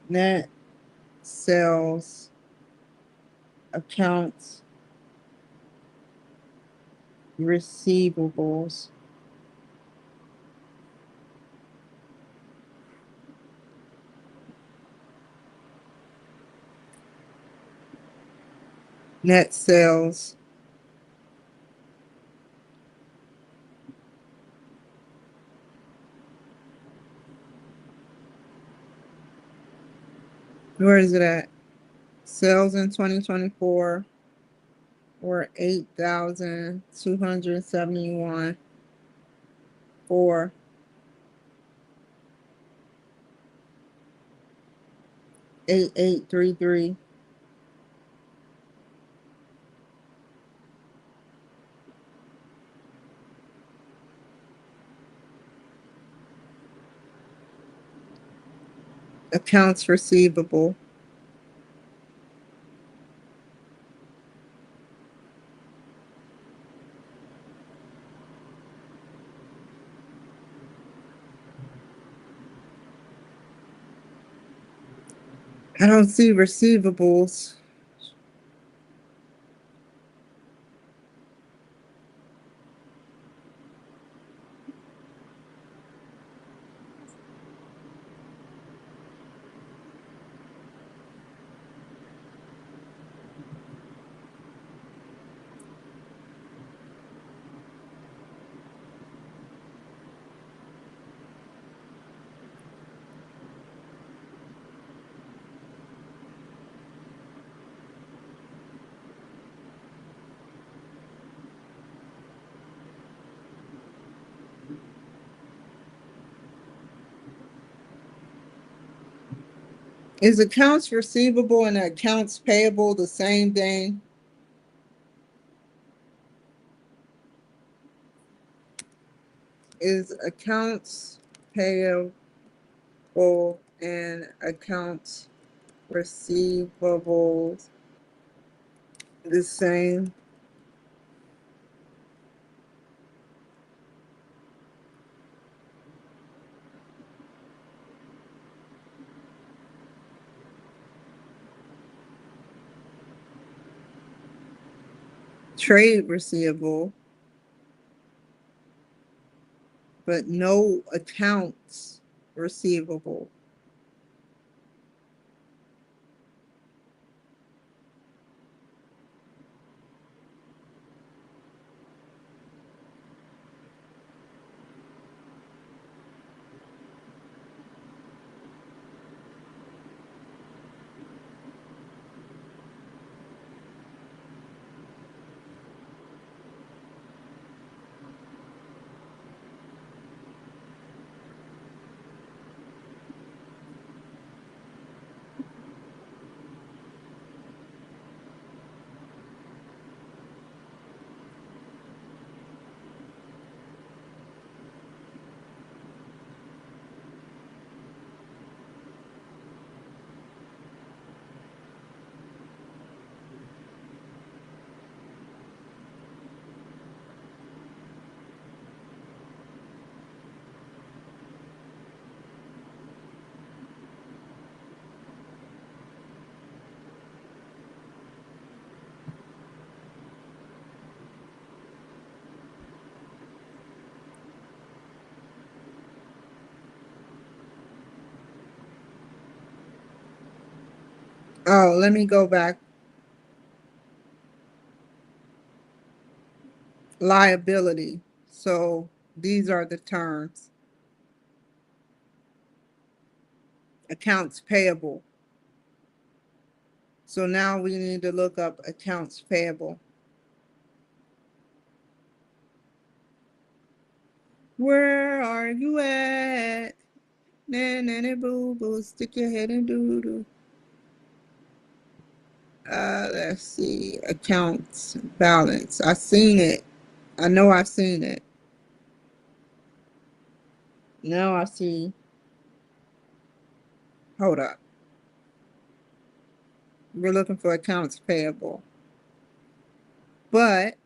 Net sales accounts receivables. Net sales. Where is it at? Sales in 2024 were 8,271 for 8833. Accounts receivable. I don't see receivables. Is accounts receivable and accounts payable the same thing? Is accounts payable and accounts receivable the same? Trade receivable, but no accounts receivable. Oh, let me go back. Liability. So these are the terms. Accounts payable. So now we need to look up accounts payable. Where are you at? Nanny boo boo, stick your head in doo doo. Let's see. Accounts balance. I seen it. I know I've seen it. Now I see. Hold up. We're looking for accounts payable. But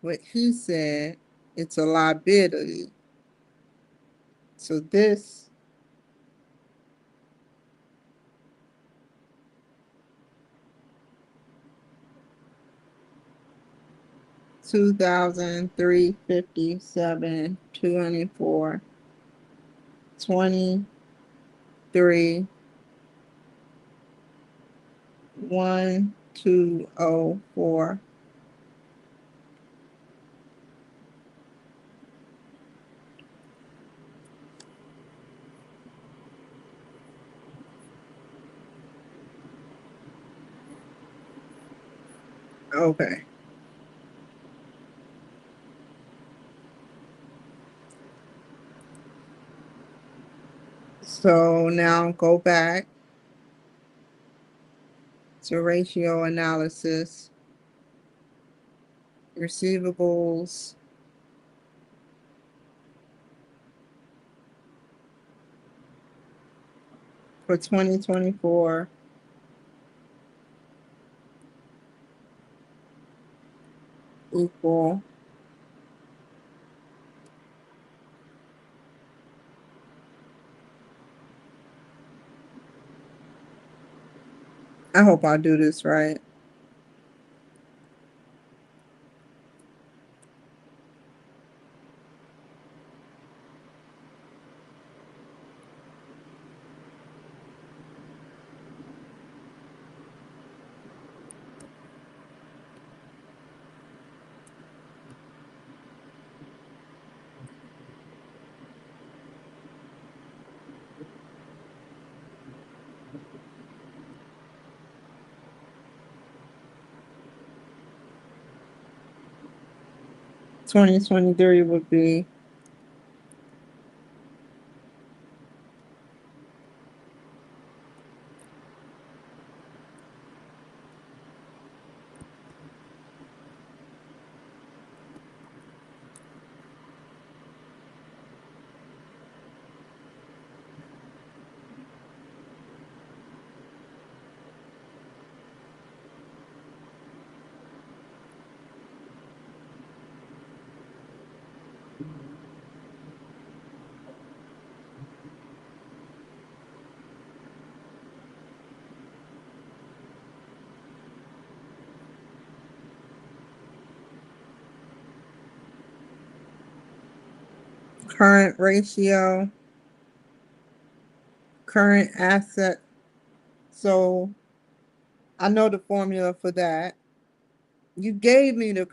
what he said, it's a liability. So this 2003 57 24 23 1204. Okay. So now go back to ratio analysis, receivables for 2024 equal I hope I do this right. $20.23 would be current ratio, current asset. So I know the formula for that. You gave me the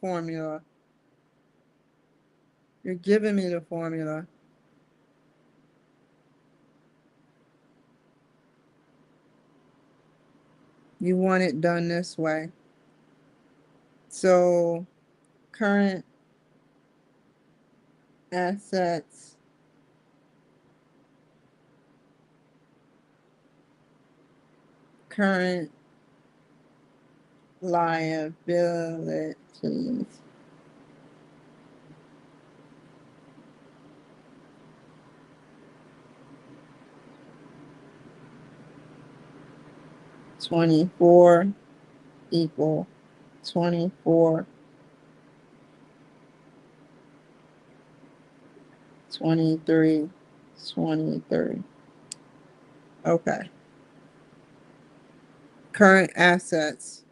formula. You're giving me the formula. You want it done this way. So current assets, current liabilities. $24 equal 24, 23, 23. Okay. Current assets,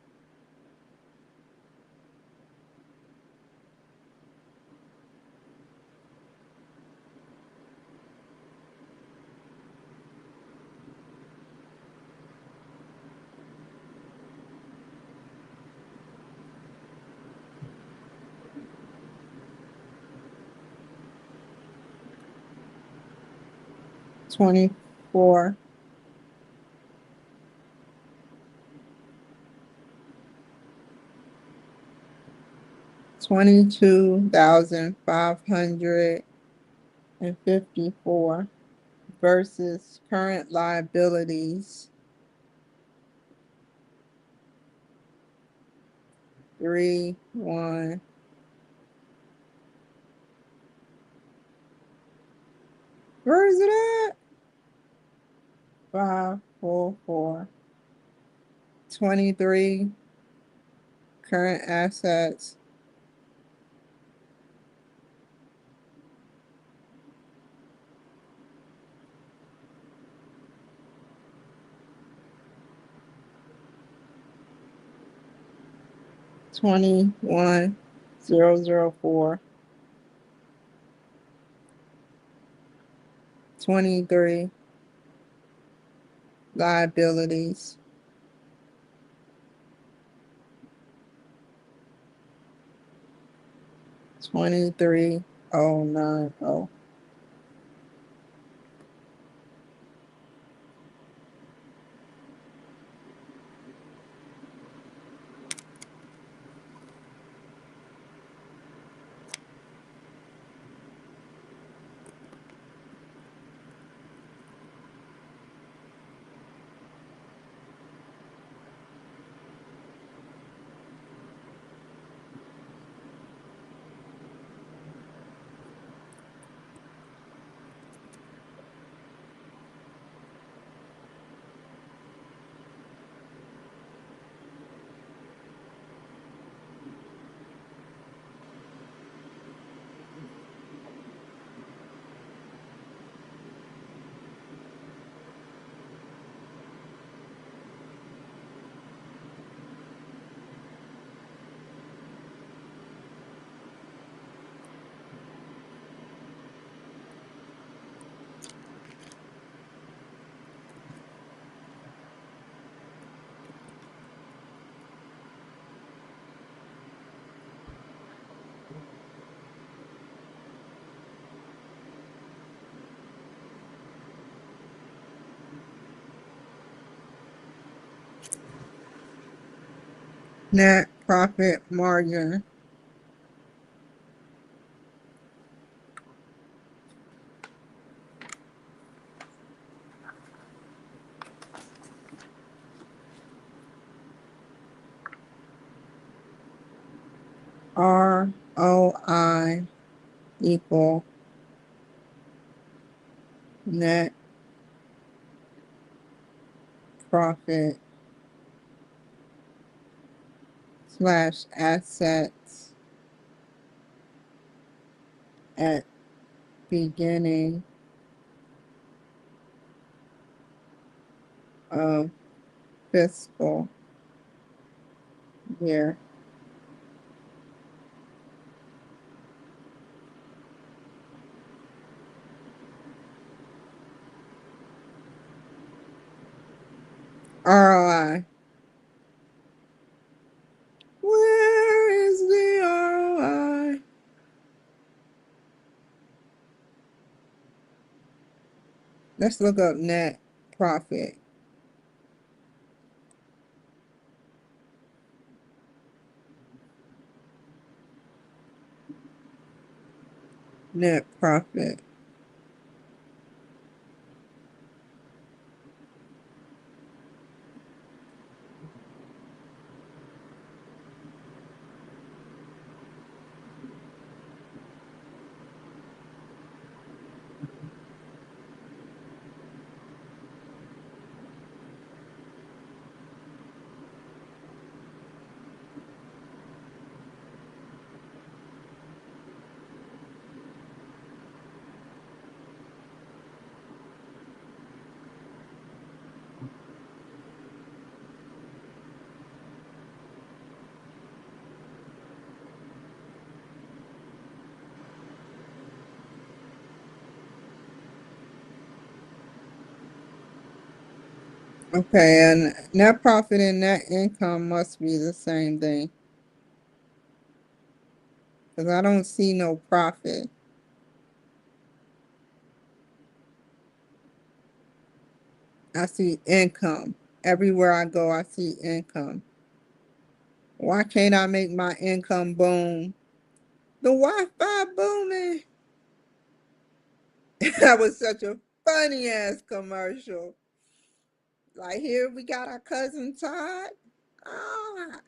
24, 22,554 versus current liabilities, 3, 1. Where is it at? 544. 23 current assets, 21,004. 23 liabilities, 23,090. Net profit margin. ROI equal net profit slash assets at beginning of fiscal year. ROI. Where is the ROI? Let's look up net profit. Net profit. Okay, and net profit and net income must be the same thing because I don't see no profit. I see income. Everywhere I go, I see income. Why can't I make my income boom? The Wi-Fi booming. That was such a funny ass commercial. Like here we got our cousin Todd. Ah,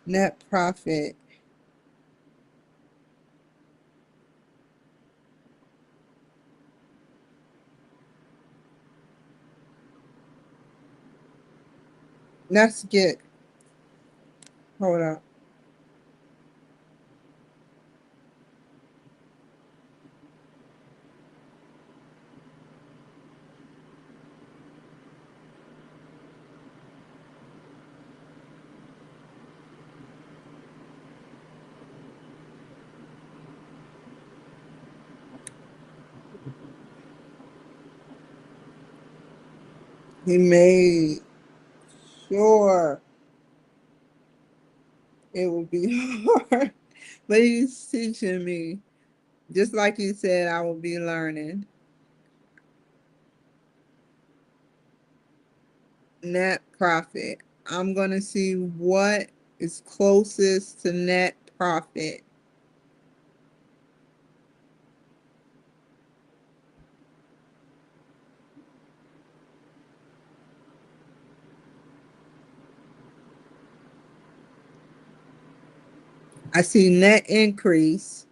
net profit. Let's get. Hold up. He made sure it would be hard, but he's teaching me. Just like you said, I will be learning. Net profit. I'm going to see what is closest to net profit. I see net increase.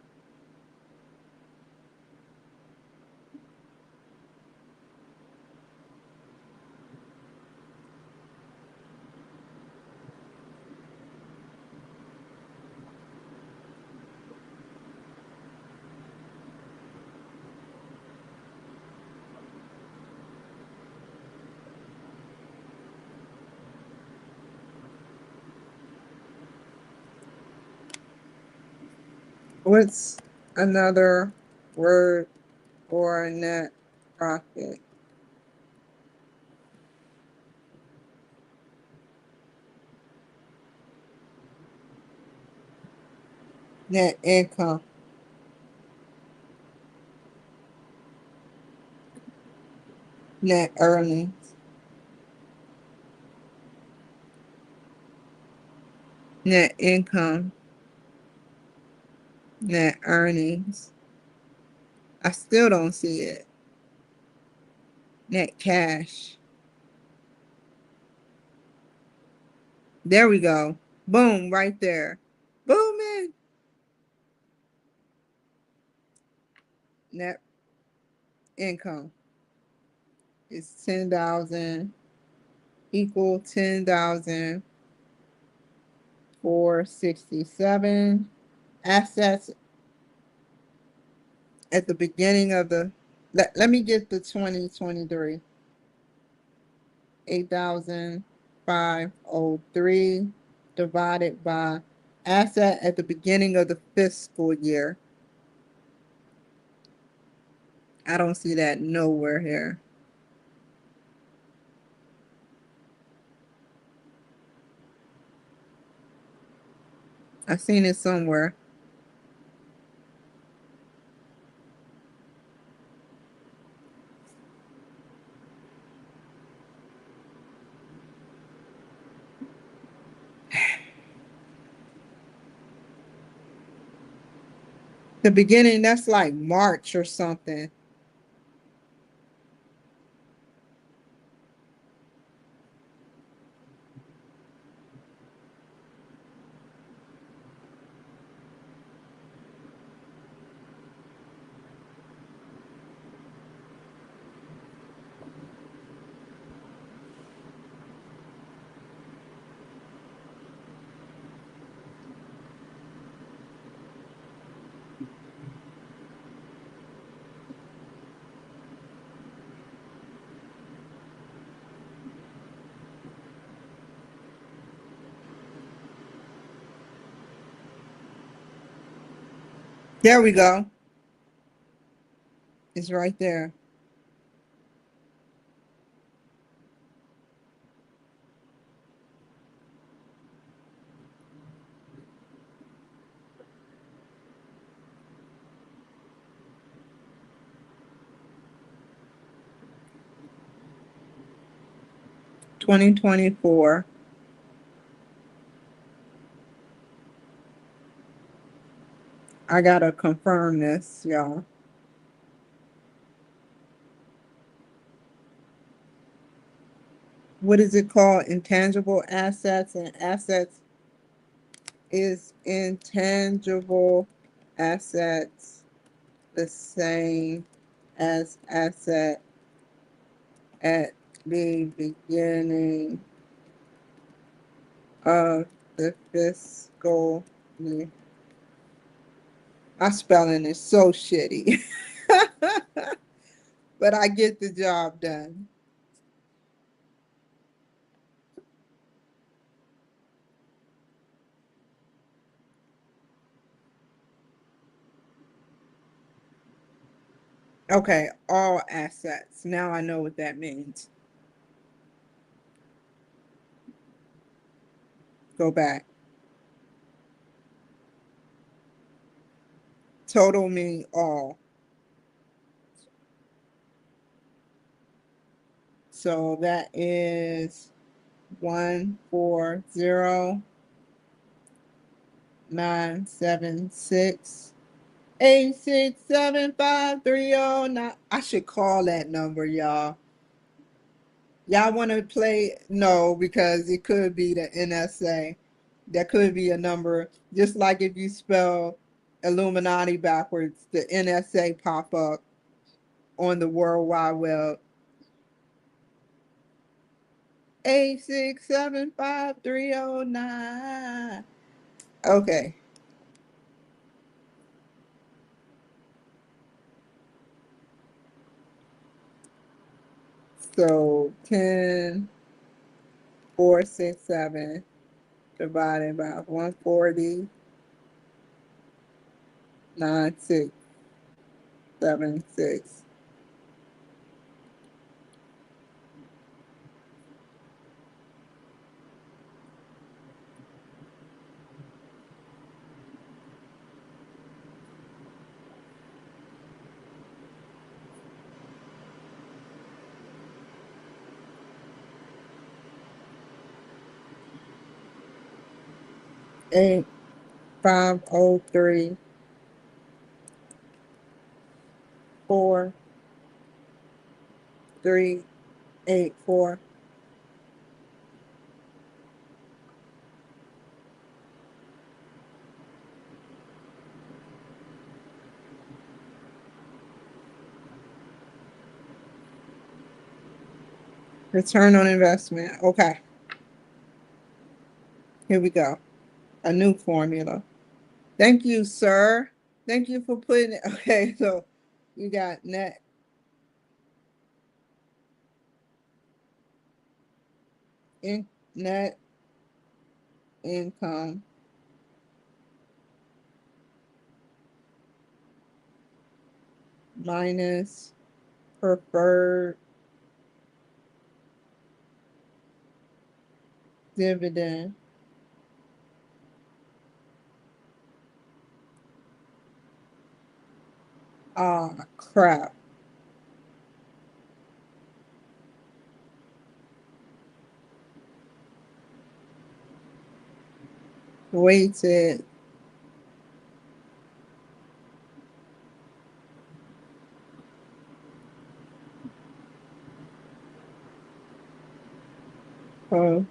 What's another word for net profit? net income, net earnings, net income, net earnings. I still don't see it. Net cash. There we go. Boom, right there. Booming. Net income is 10,000 equal 10,467. Assets at the beginning of the let me get the 2023. 8,503 divided by asset at the beginning of the fiscal year. I don't see that nowhere here. I've seen it somewhere. The beginning, that's like March or something. There we go. It's right there. $2024. I gotta confirm this, y'all. What is it called? Intangible assets, and assets is intangible assets the same as asset at the beginning of the fiscal year. My spelling is so shitty, but I get the job done. Okay, all assets. Now I know what that means. Go back. Total mean all. So that is 140,976 8675309. I should call that number, y'all. Y'all want to play? No, because it could be the NSA. That could be a number. Just like if you spell Illuminati backwards, the NSA pop up on the World Wide Web. 8675309. Okay. So 10,467 divided by 140,976. 8503 4384. Return on investment. Okay, here we go. A new formula. Thank you, sir. Thank you for putting it. Okay, so you got in, net income minus preferred dividend. Ah, crap. Weighted. Oh,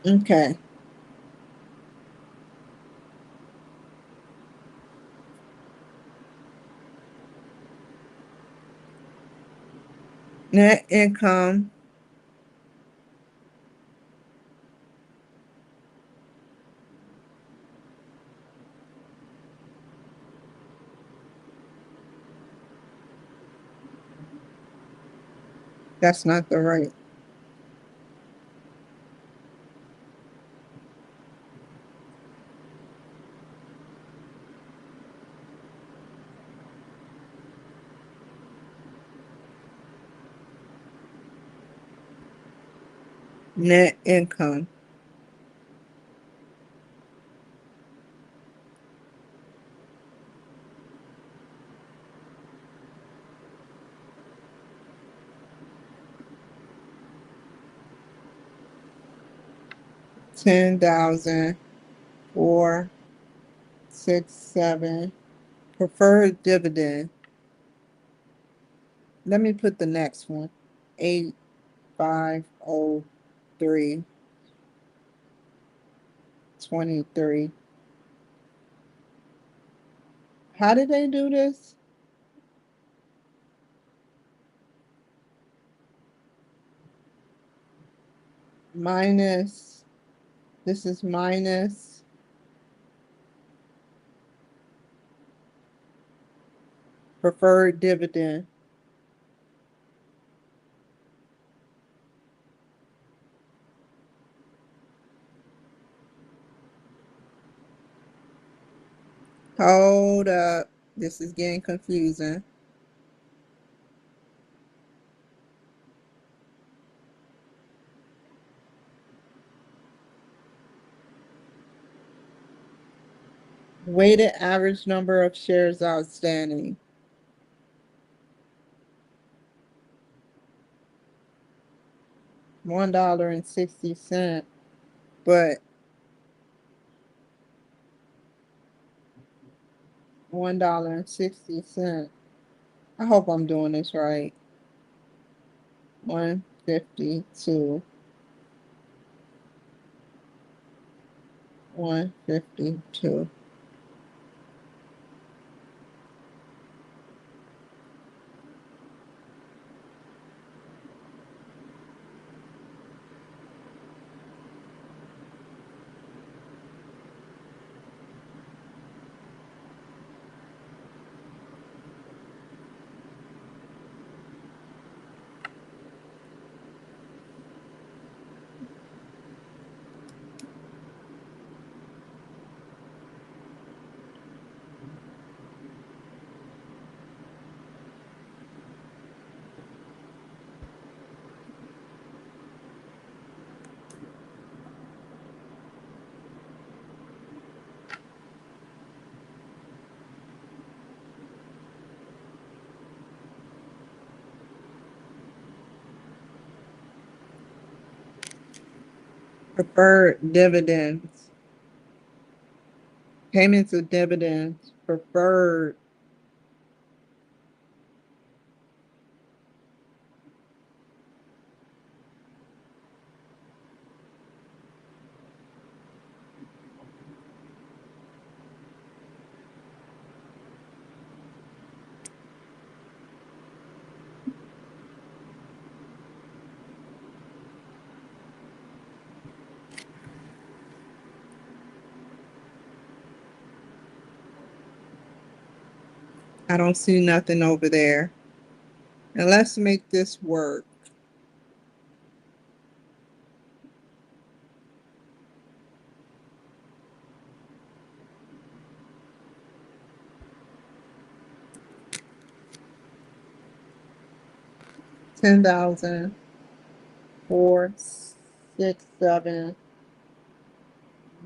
okay. Net income That's not the right. Net income. $10,467. Preferred dividend. Let me put the next one. 8503 23. How did they do this? Minus, this is minus preferred dividend. Hold up. This is getting confusing. Weighted average number of shares outstanding. $1.60. But $1.60. I hope I'm doing this right. 152. 152. Preferred dividends. Payments of dividends. Preferred. I don't see nothing over there. And let's make this work. $10,000, 467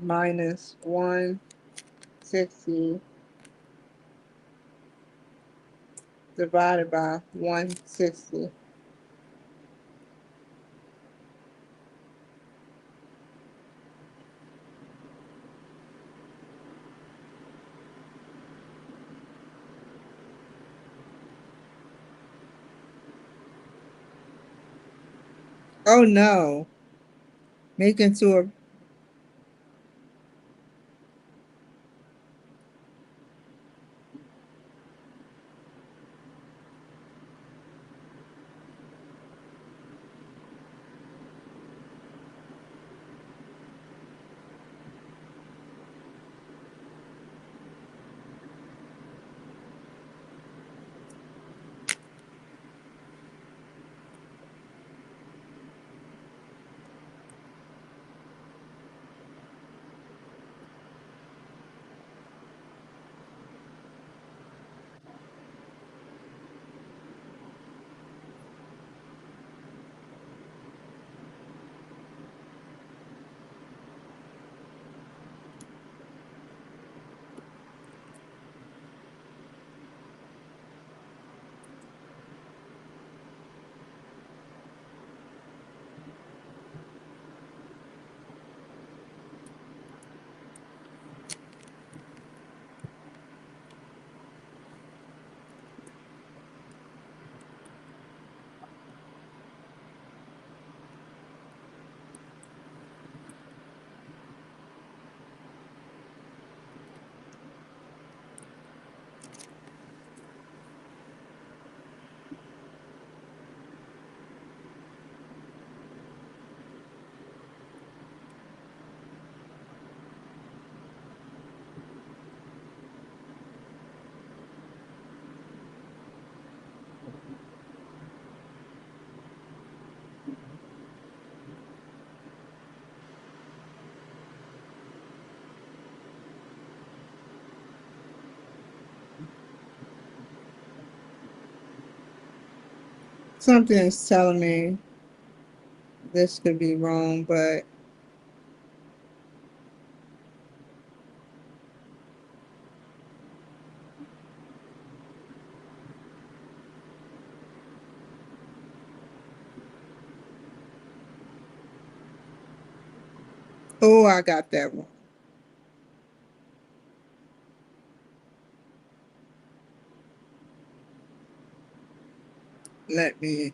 minus 160 divided by 160. Oh no. Make into a, something is telling me this could be wrong, but oh, I got that one. Let me,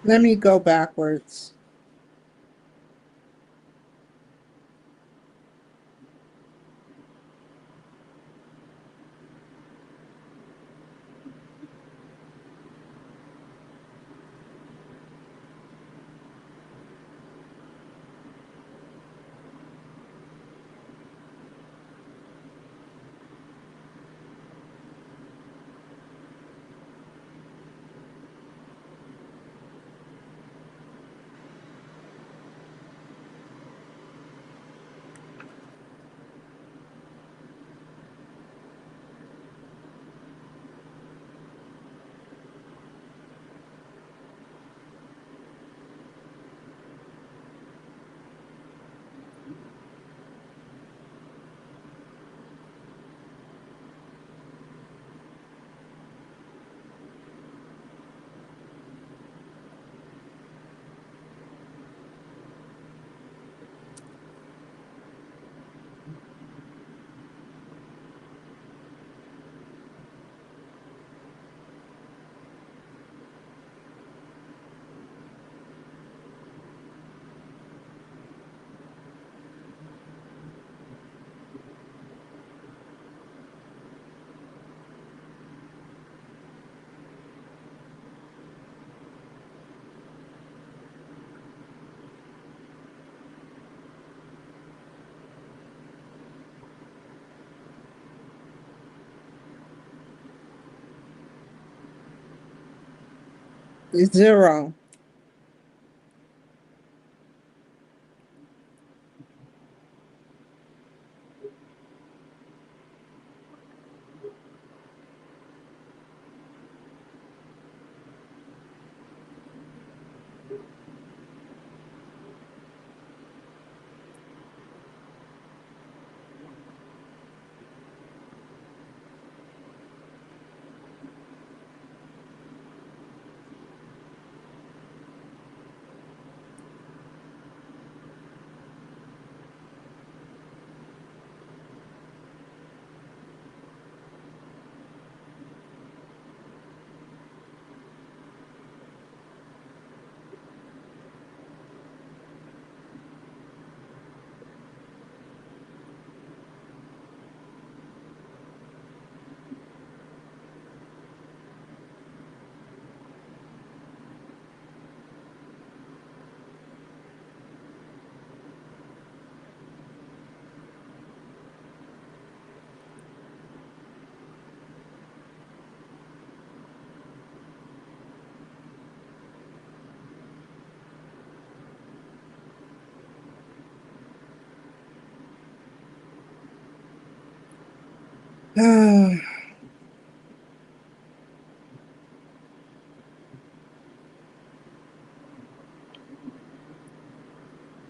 Let me go backwards. Zero.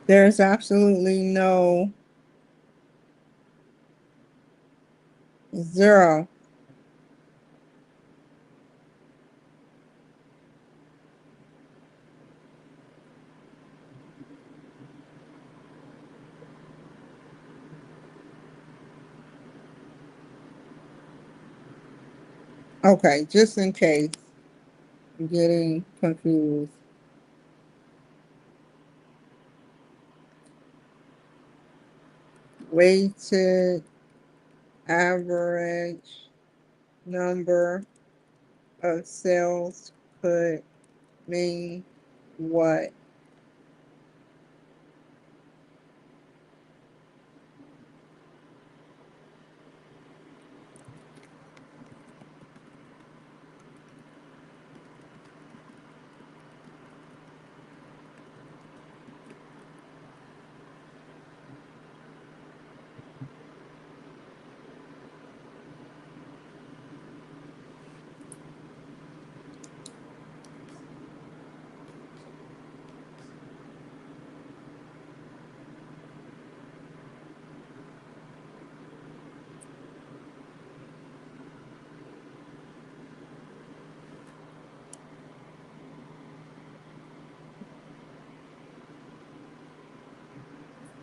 There's absolutely no zero. Okay, just in case I'm getting confused. Weighted average number of cells could mean what?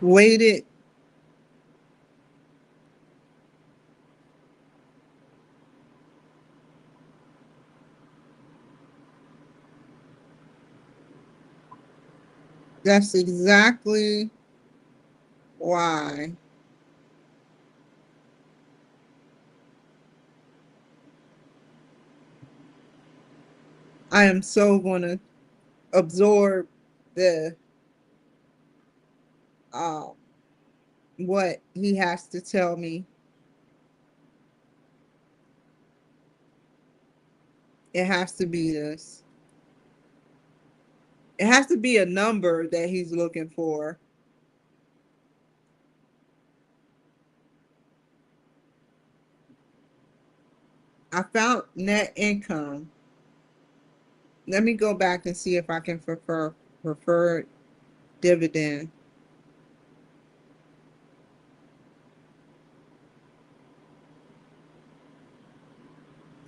Weighted. That's exactly why I am so going to absorb the uh, what he has to tell me. It has to be this. It has to be a number that he's looking for. I found net income. Let me go back and see if I can prefer preferred dividend.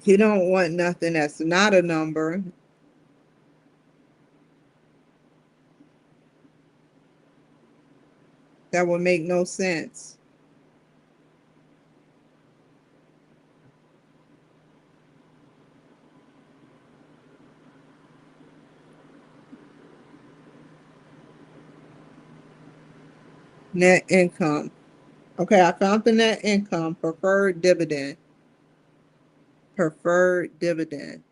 You don't want nothing that's not a number. That would make no sense. Net income. Okay, I found the net income, preferred dividend. Preferred dividend.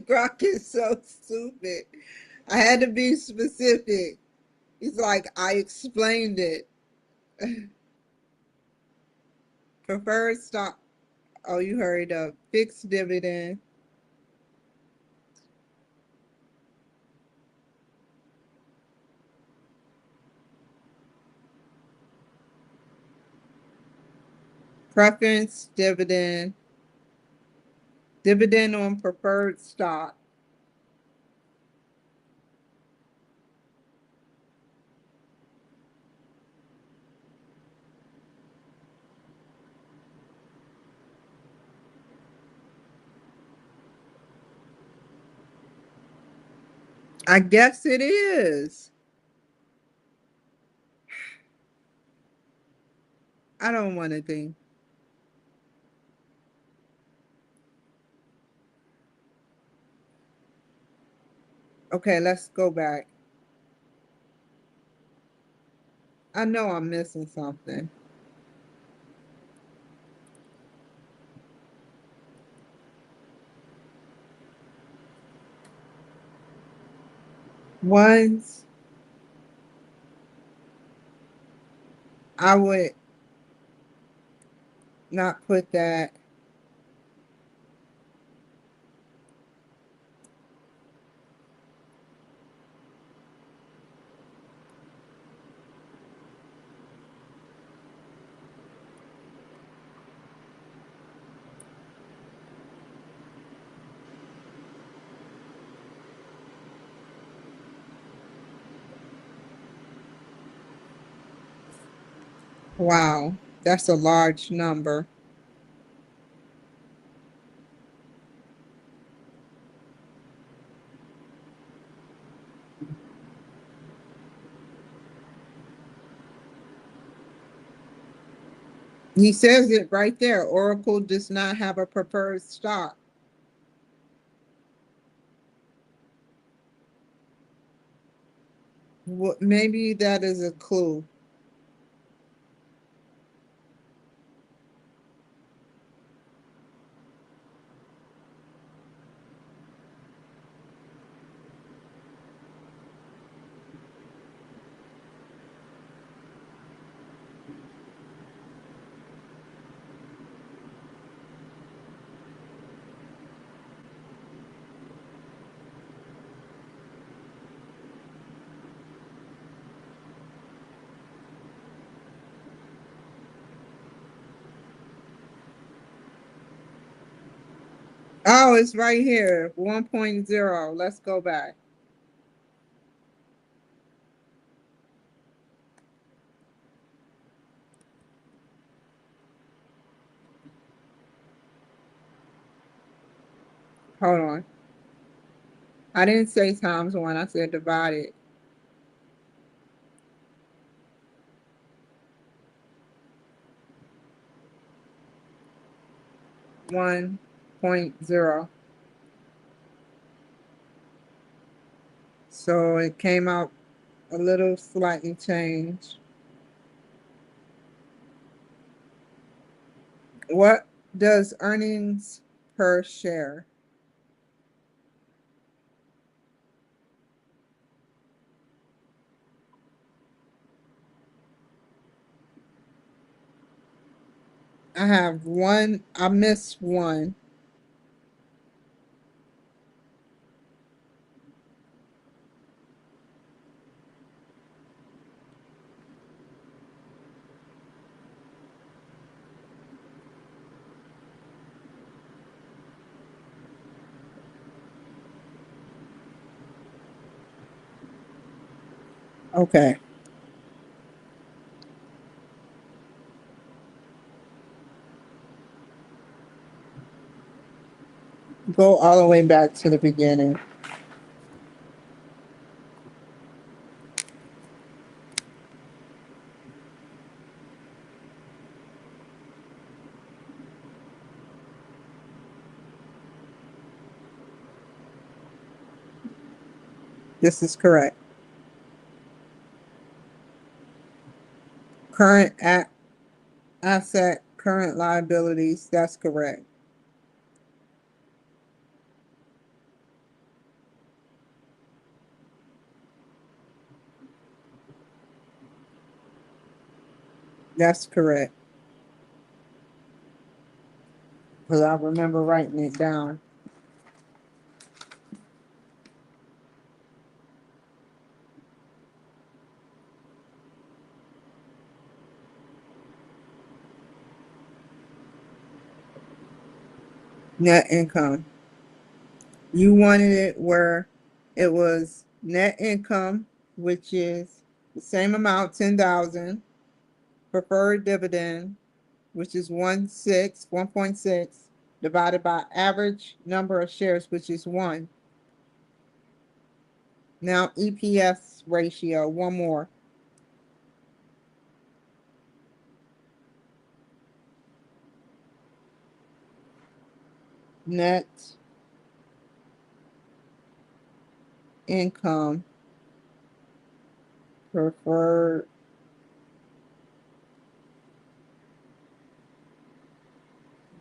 Grok is so stupid. I had to be specific. He's like, I explained it. Preferred stock. Oh, you hurried up. Fixed dividend. Preference dividend. Dividend on preferred stock. I guess it is. I don't want to think. Okay, let's go back. I know I'm missing something. Ones, I would not put that. Wow, that's a large number. He says it right there. Oracle does not have a preferred stock. Maybe that is a clue. Oh, it's right here. 1.0. Let's go back. Hold on. I didn't say times one. I said divided. 1.0. So it came out a little slightly changed. What does earnings per share? I have one. I missed one. Okay. Go all the way back to the beginning. This is correct. Current asset, current liabilities. That's correct. That's correct. Because I remember writing it down. Net income. You wanted it where it was net income, which is the same amount, 10,000, preferred dividend, which is 1.6, divided by average number of shares, which is 1. Now EPS ratio, one more. Net income, preferred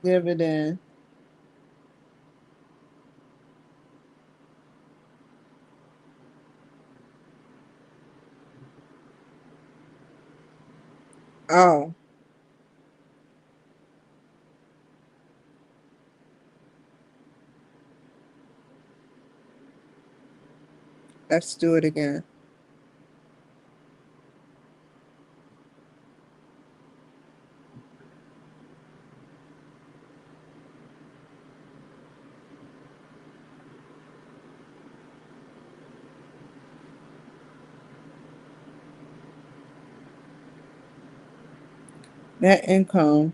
dividend. Oh, let's do it again. Net income.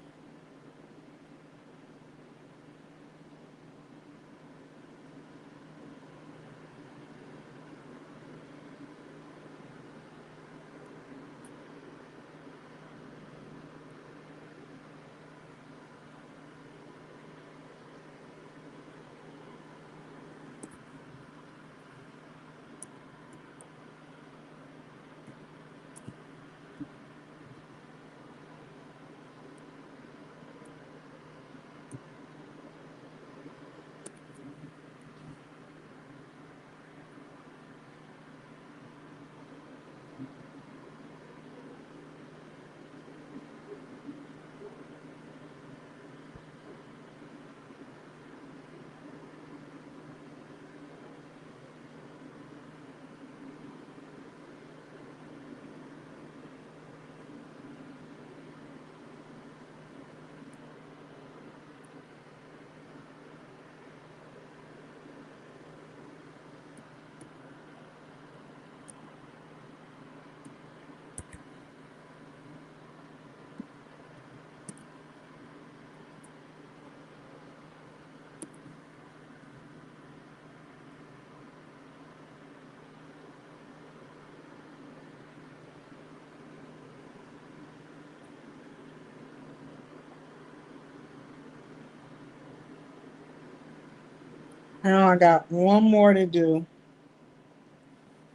Now I got one more to do.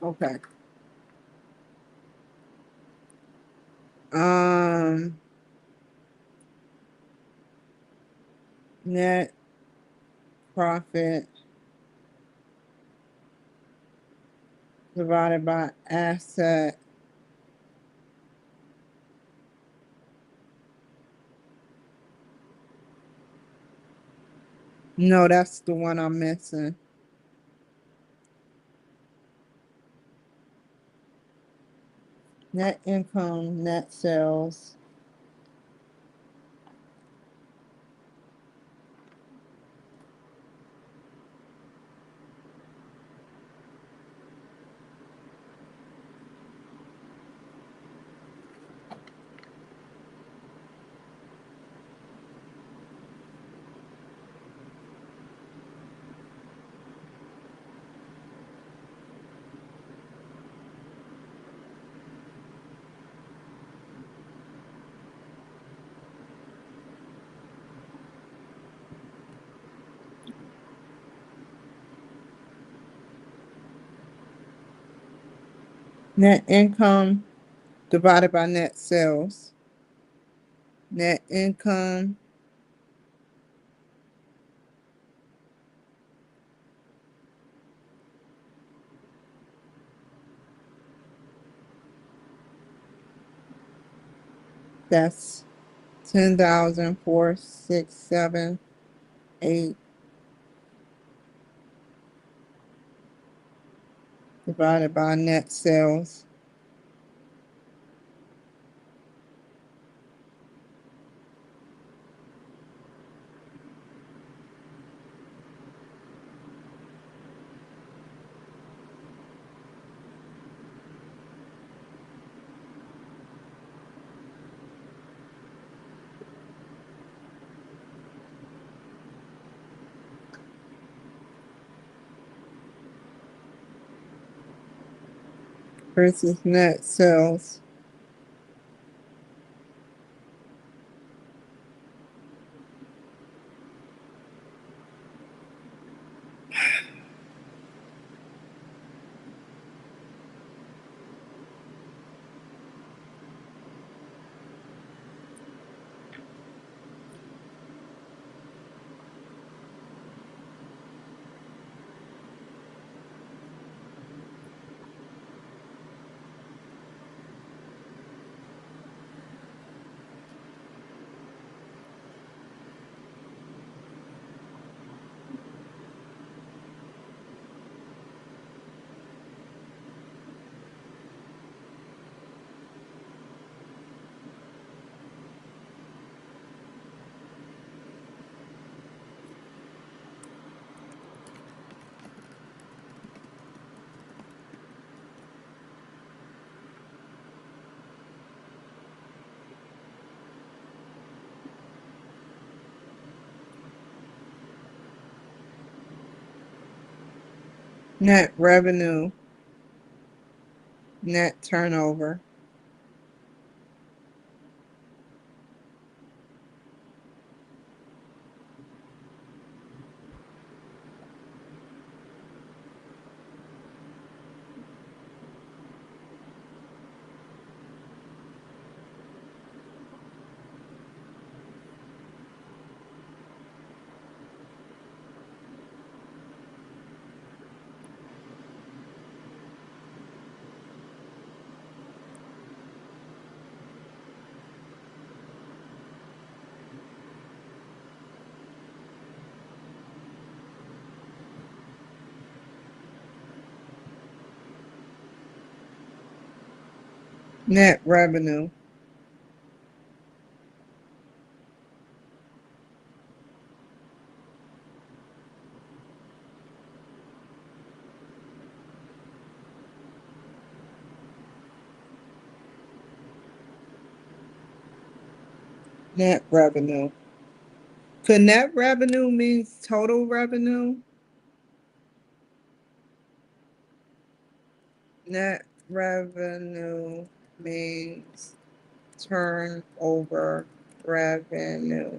Okay. Um, Net profit divided by asset. No, that's the one I'm missing. Net income, net sales. Net income divided by net sales. Net income, that's 10,467.8 divided by net sales. Versus net sales. net revenue, net turnover, net revenue, net revenue. Could net revenue means total revenue? Net revenue means turnover revenue.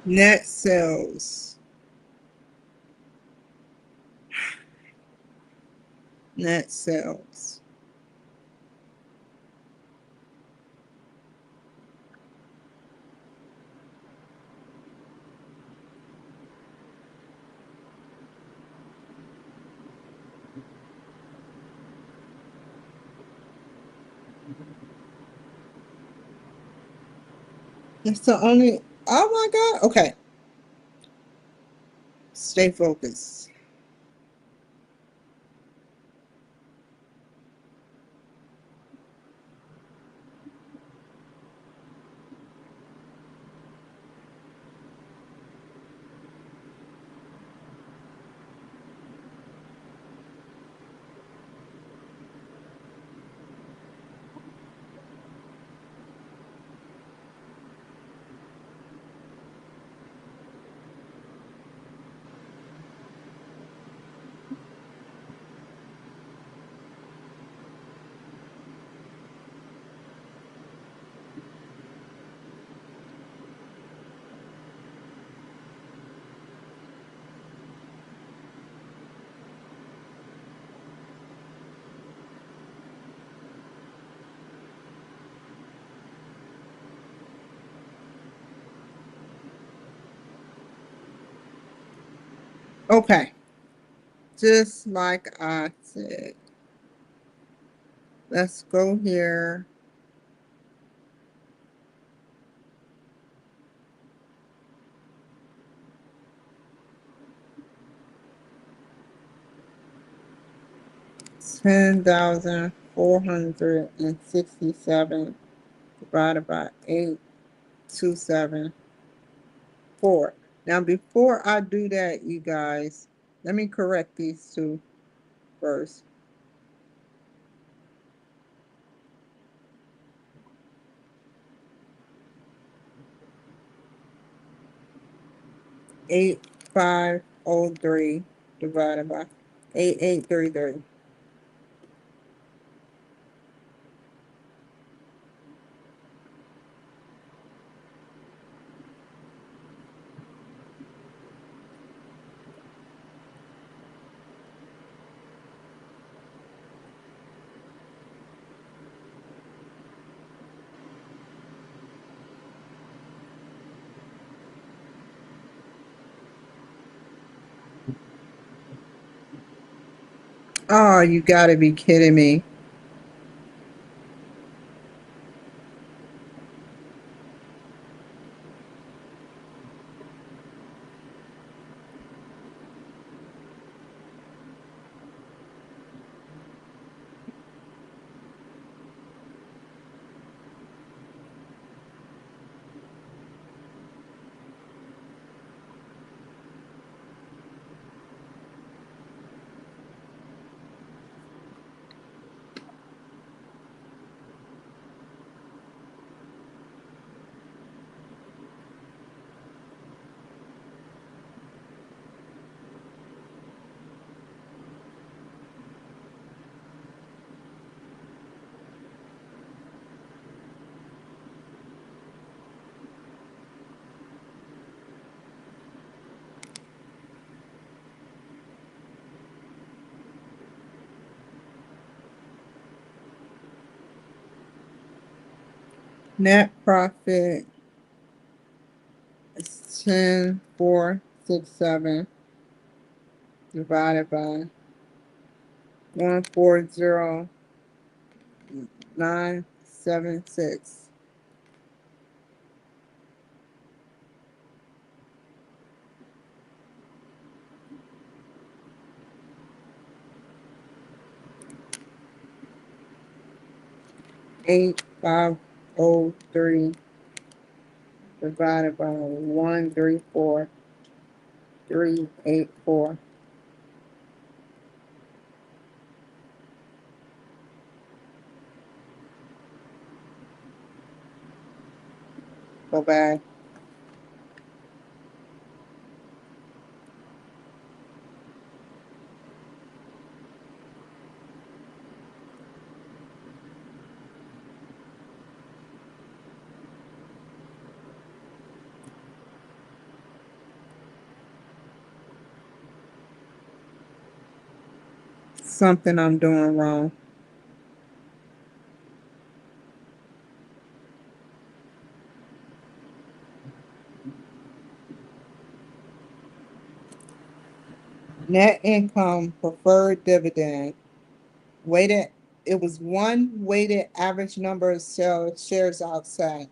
Net sales. Net sales. That's the only. Oh my God. Okay. Stay focused. Okay. Just like I said, let's go here. $10,467 divided by 8,274. Now, before I do that, you guys, let me correct these two first. 8503 divided by 8833. Oh, you gotta be kidding me. Net profit is 10,467 divided by 140,976. Eight five oh three divided by 134,384. Go back. Something I'm doing wrong. Net income preferred dividend. Weighted it was one weighted average number of shares outside.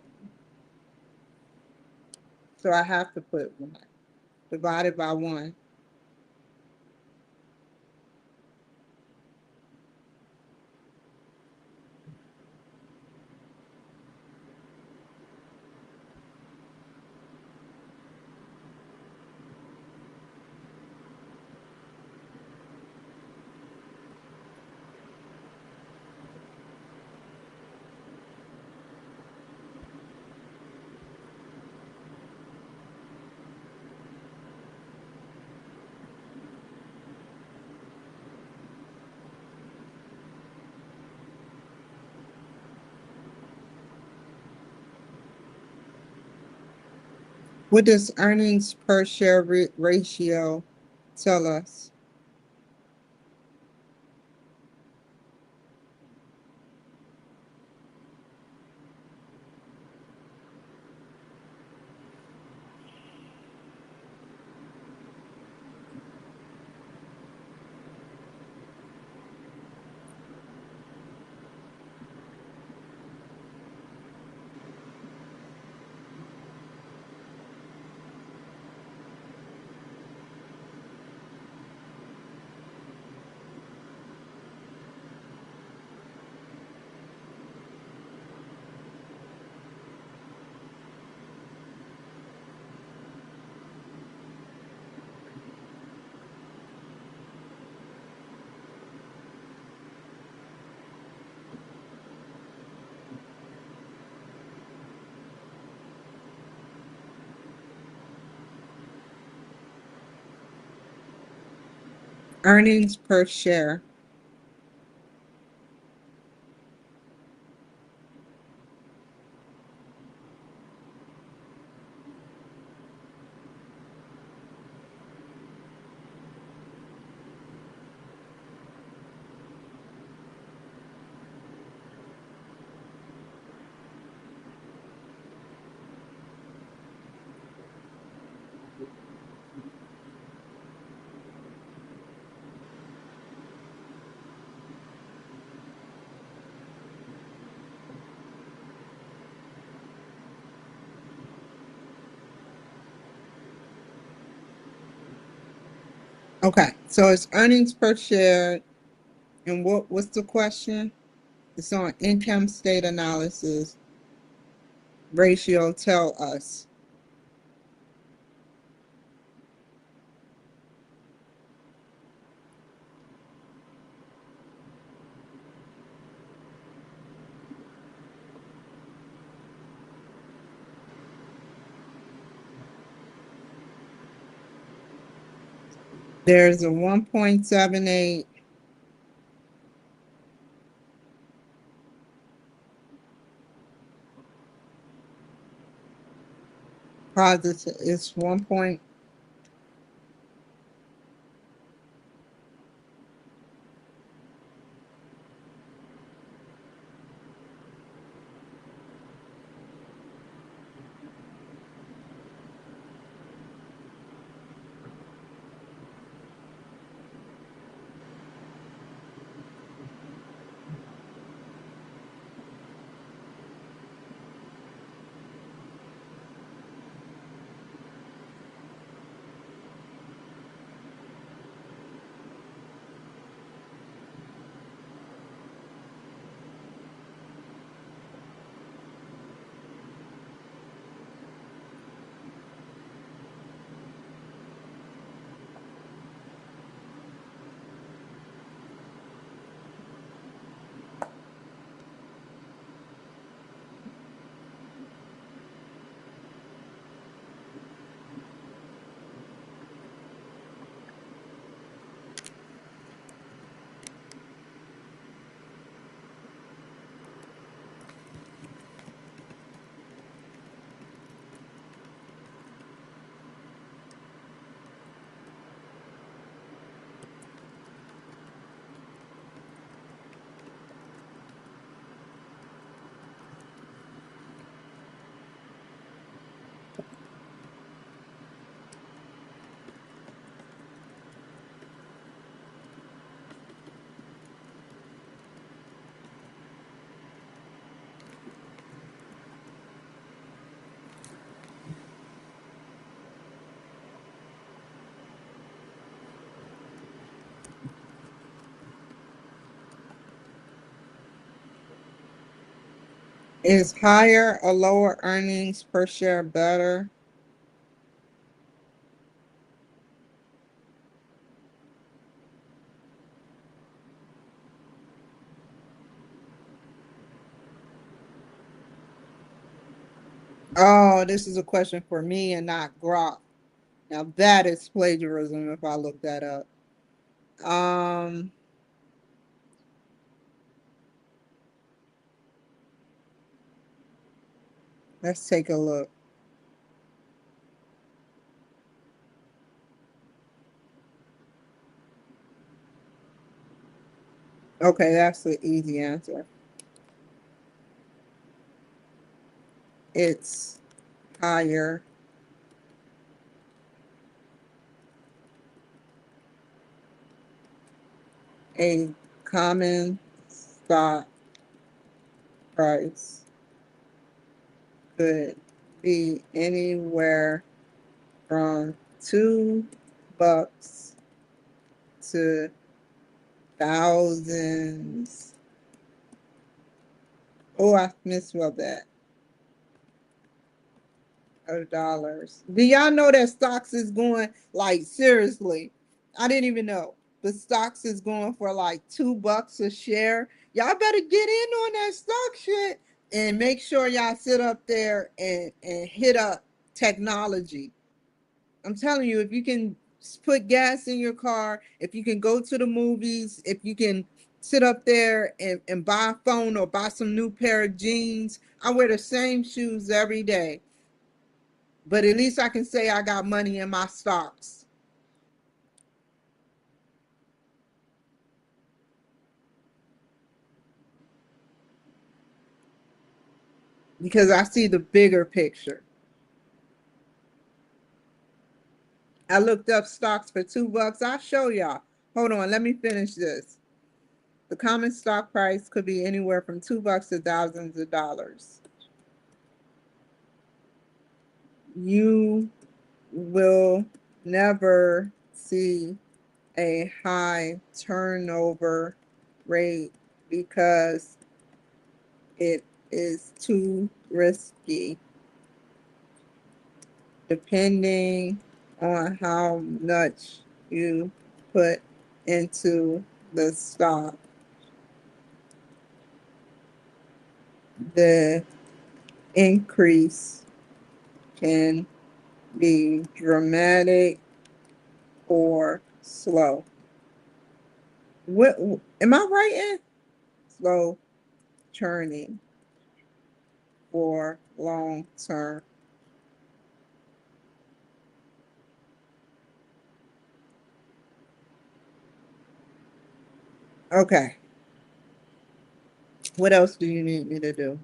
So I have to put one divided by one. What does earnings per share ratio tell us? Earnings per share. Okay, so it's earnings per share, and what's the question? It's on income state analysis ratio. Tell us. There's a 1.78 positive. It's 1 point. Is higher or lower earnings per share better? Oh, this is a question for me and not Grok. Now that is plagiarism if I look that up. Um, let's take a look. Okay, that's the easy answer. It's higher. A common stock price could be anywhere from $2 to thousands. Oh, I misspelled that. Of dollars. Do y'all know that stocks is going like seriously? I didn't even know. The stocks is going for like $2 a share. Y'all better get in on that stock shit and make sure y'all sit up there and hit up technology. I'm telling you, if you can put gas in your car, if you can go to the movies, if you can sit up there and buy a phone or buy some new pair of jeans. I wear the same shoes every day, but at least I can say I got money in my stocks because I see the bigger picture. I looked up stocks for $2. I'll show y'all. Hold on, let me finish this. The common stock price could be anywhere from $2 to thousands of dollars. You will never see a high turnover rate because it is too risky, depending on how much you put into the stock. The increase can be dramatic or slow. What am I writing? Slow churning for long term. Okay. What else do you need me to do?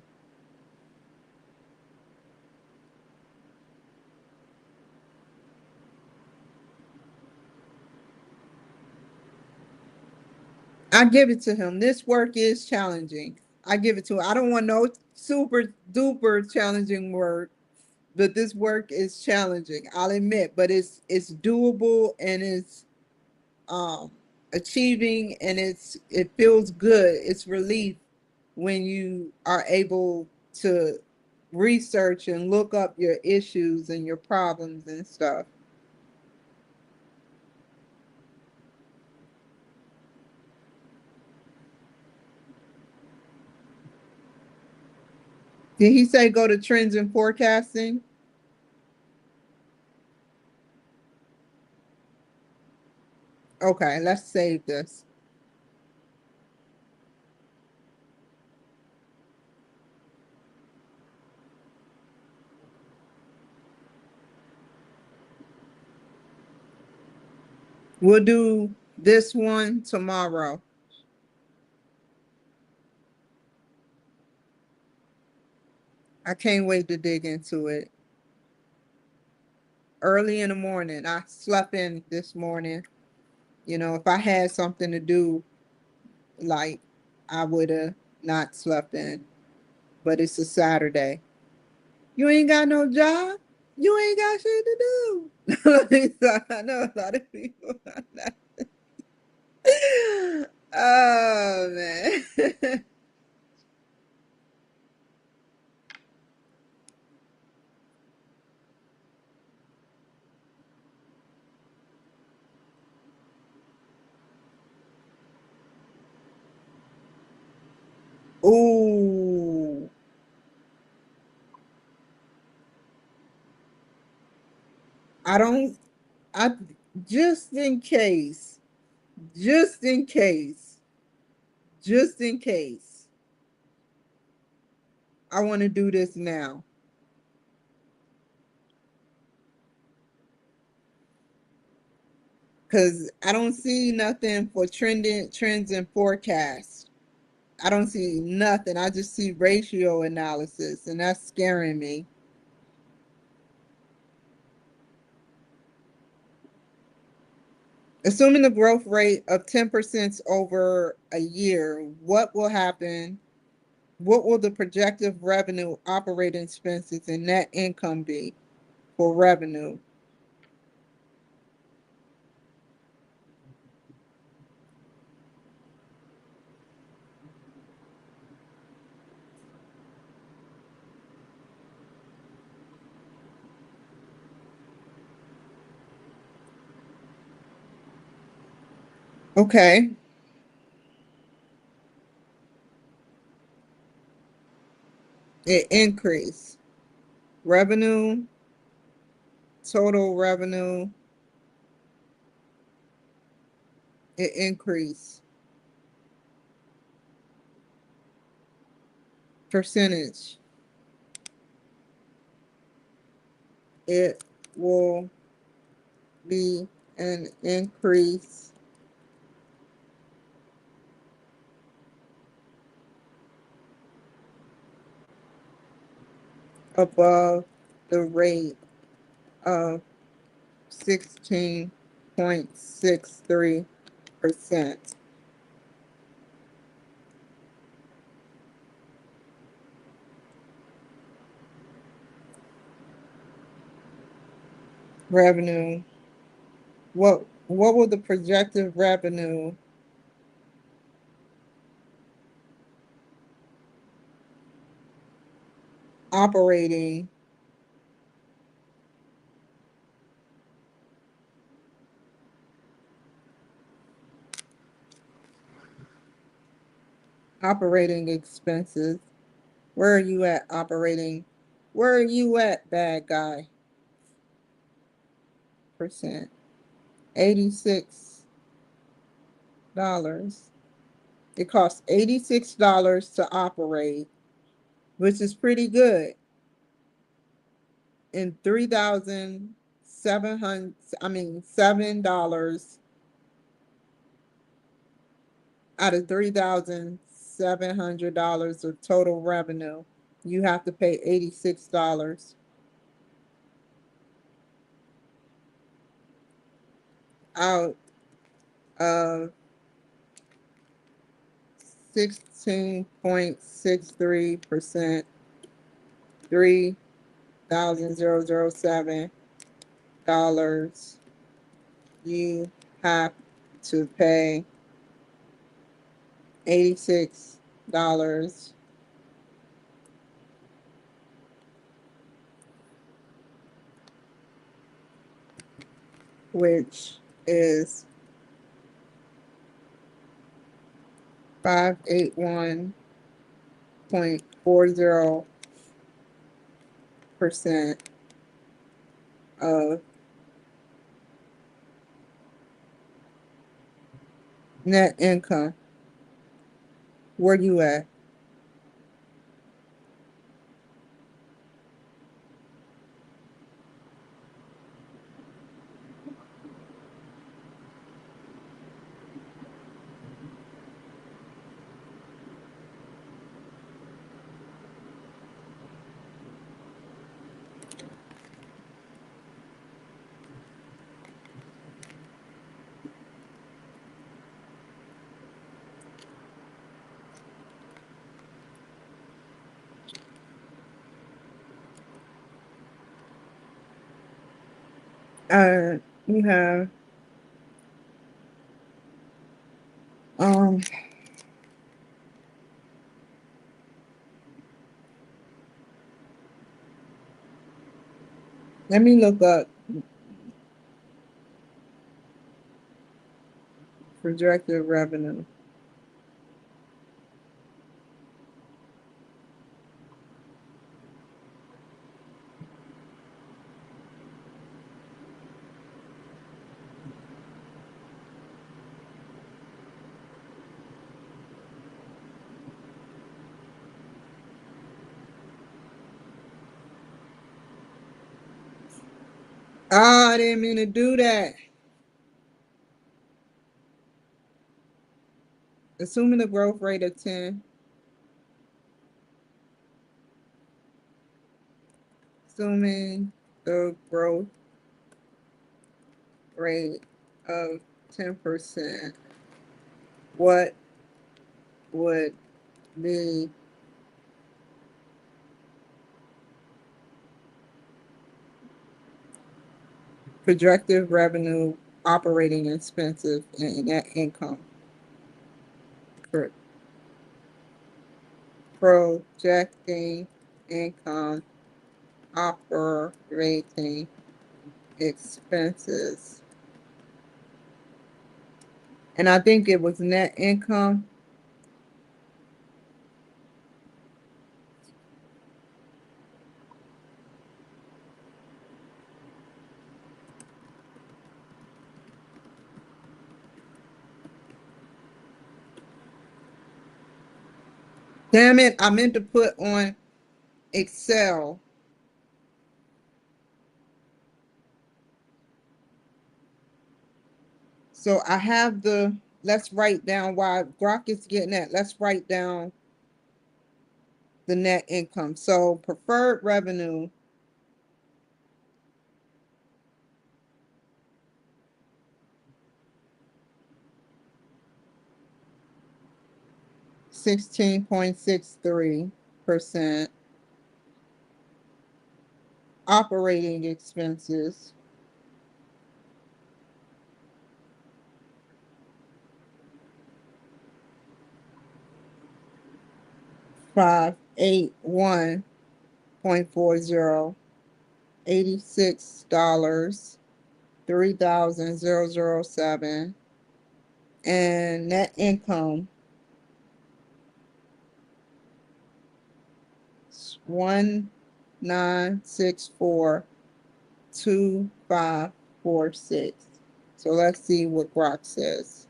I give it to him. This work is challenging. I give it to him. I don't want no super duper challenging work, but this work is challenging. I'll admit, but it's doable and it's um achieving and it feels good. It's relief when you are able to research and look up your issues and your problems and stuff. Did he say go to trends and forecasting? Okay, let's save this. We'll do this one tomorrow. I can't wait to dig into it. Early in the morning. I slept in this morning. You know, if I had something to do, like I would have not slept in. But it's a Saturday. You ain't got no job. You ain't got shit to do. I know a lot of people. Oh man. Ooh. I don't I just in case, just in case, just in case. I want to do this now because I don't see nothing for trending trends and forecasts. I don't see nothing. I just see ratio analysis, and that's scaring me. Assuming the growth rate of 10% over a year, what will happen? What will the projected revenue, operating expenses, and net income be for revenue? Okay, it increased. Revenue, total revenue, it increased. Percentage, it will be an increase above the rate of 16.63%. Revenue, what What will the projected revenue operating operating expenses? Where are you at operating? Where are you at, bad guy? Percent. $86. It costs $86 to operate, which is pretty good. And 3,700, I mean $7 out of $3,700 of total revenue, you have to pay $86 out of 16.63%, $3,007. You have to pay $86, which is 581.40% of net income. Where you at? You have um let me look up projected revenue. Ah, I didn't mean to do that. Assuming a growth rate of 10, assuming the growth rate of 10%, what would be projected revenue, operating expenses, and net income? Projecting income, operating expenses. And I think it was net income. Damn it, I meant to put on Excel. So I have let's write down while Grok is getting that. Let's write down the net income. So preferred revenue, $16.63. Operating expenses, 581.40, $86, 3,007, and net income 19642546. So let's see what Grok says.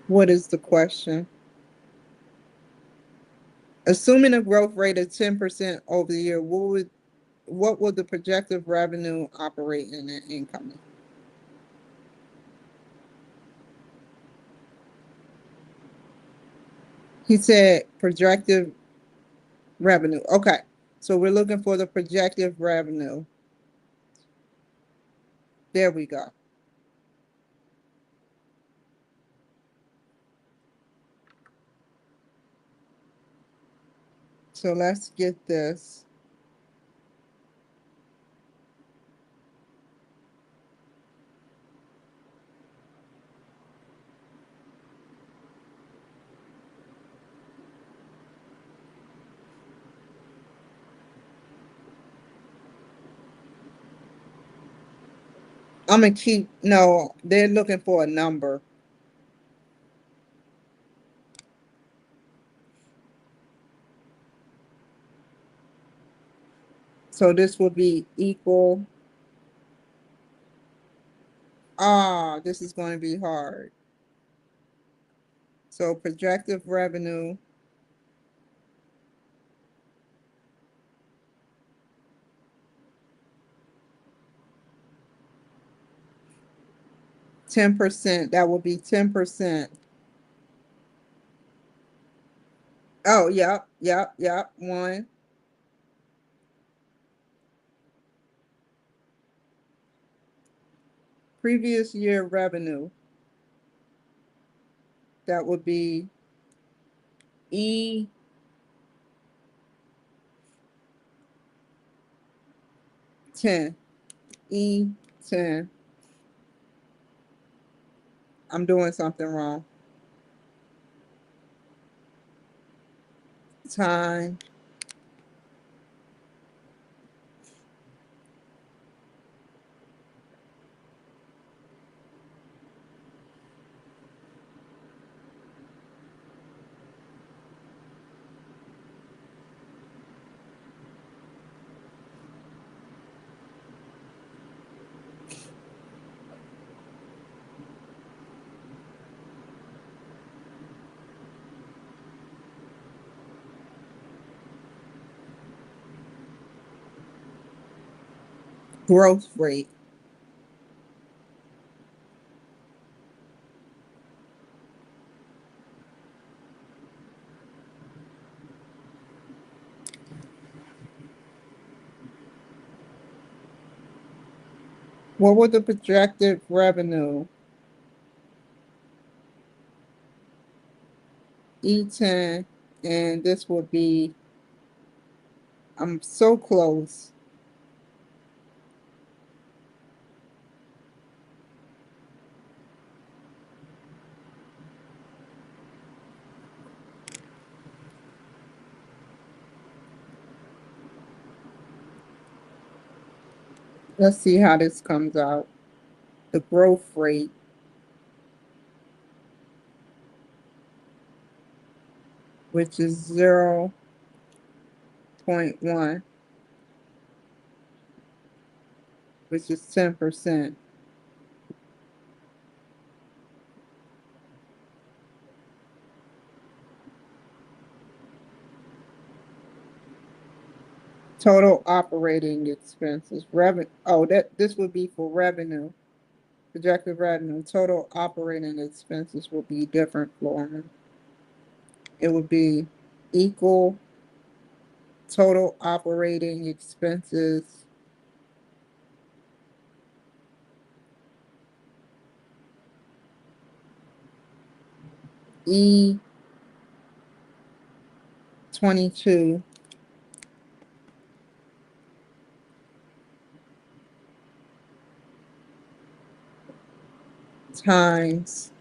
What is the question? Assuming a growth rate of 10% over the year, what would the projected revenue operating and income? He said projected revenue. Okay. So we're looking for the projected revenue. There we go. So let's get this. I'm gonna keep, no, they're looking for a number. So this would be equal. This is going to be hard. So projected revenue, %. That would be 10%. Oh, yep. One. Previous year revenue. That would be E10. E10. I'm doing something wrong. Time growth rate. What would the projected revenue? E10, and this would be, I'm so close. Let's see how this comes out. The growth rate, which is 0.1, which is 10%. Total operating expenses. This would be for revenue. Projected revenue. Total operating expenses will be different, Florida. It would be equal total operating expenses E22 times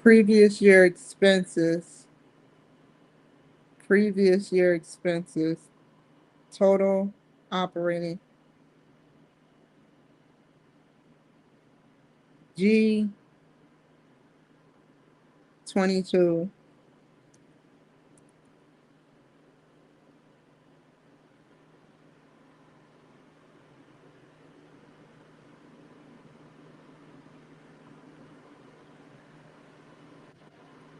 previous year expenses, previous year expenses, total operating G 22.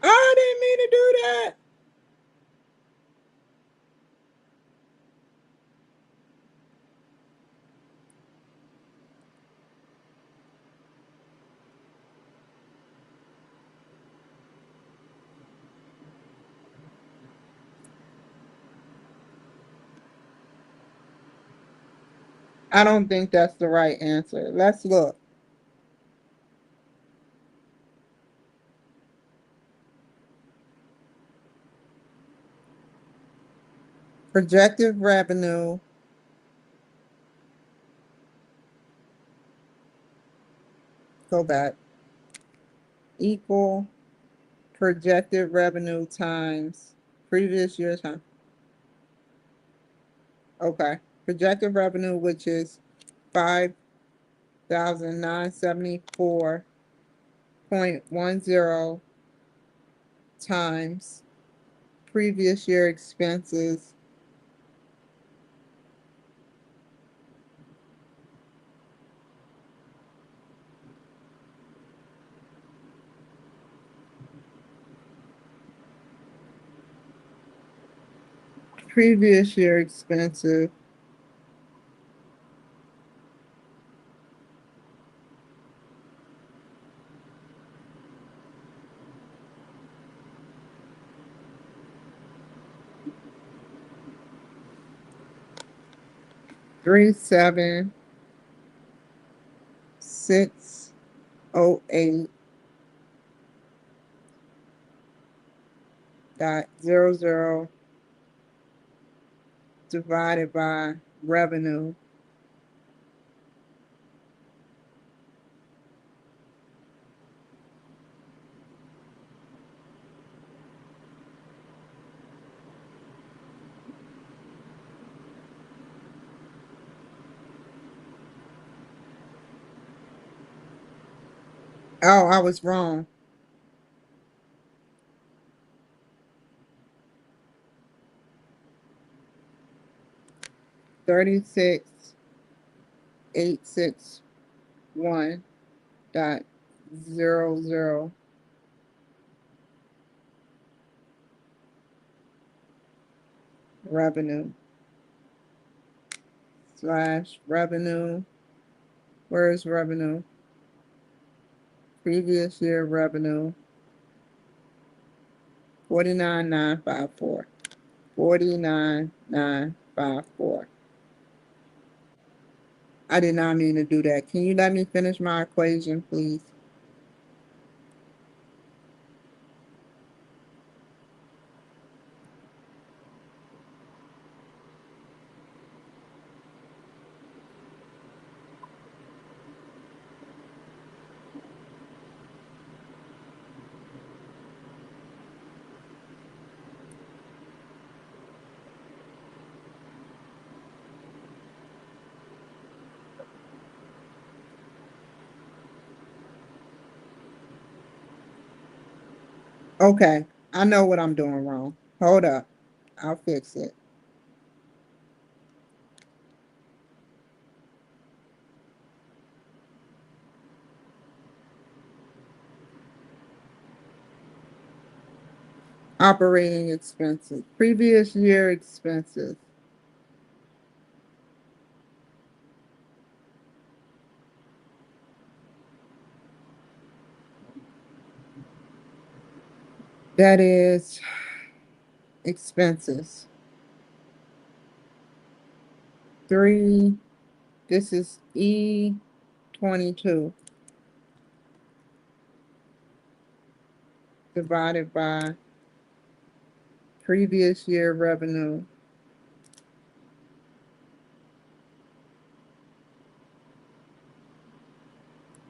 I didn't mean to do that. I don't think that's the right answer. Let's look. Projected revenue, go back, equal projected revenue times previous year time. Okay. Projected revenue, which is 5,974.10 times previous year expenses, previous year expenses. Three seven six 08.00 divided by revenue. Oh, I was wrong. 36,861.00 revenue slash revenue. Where is revenue? Previous year revenue 49,954. 49,954. I did not mean to do that. Can you let me finish my equation, please? Okay, I know what I'm doing wrong. Hold up. I'll fix it. Operating expenses. Previous year expenses. That is expenses. 3, this is E22 divided by previous year revenue.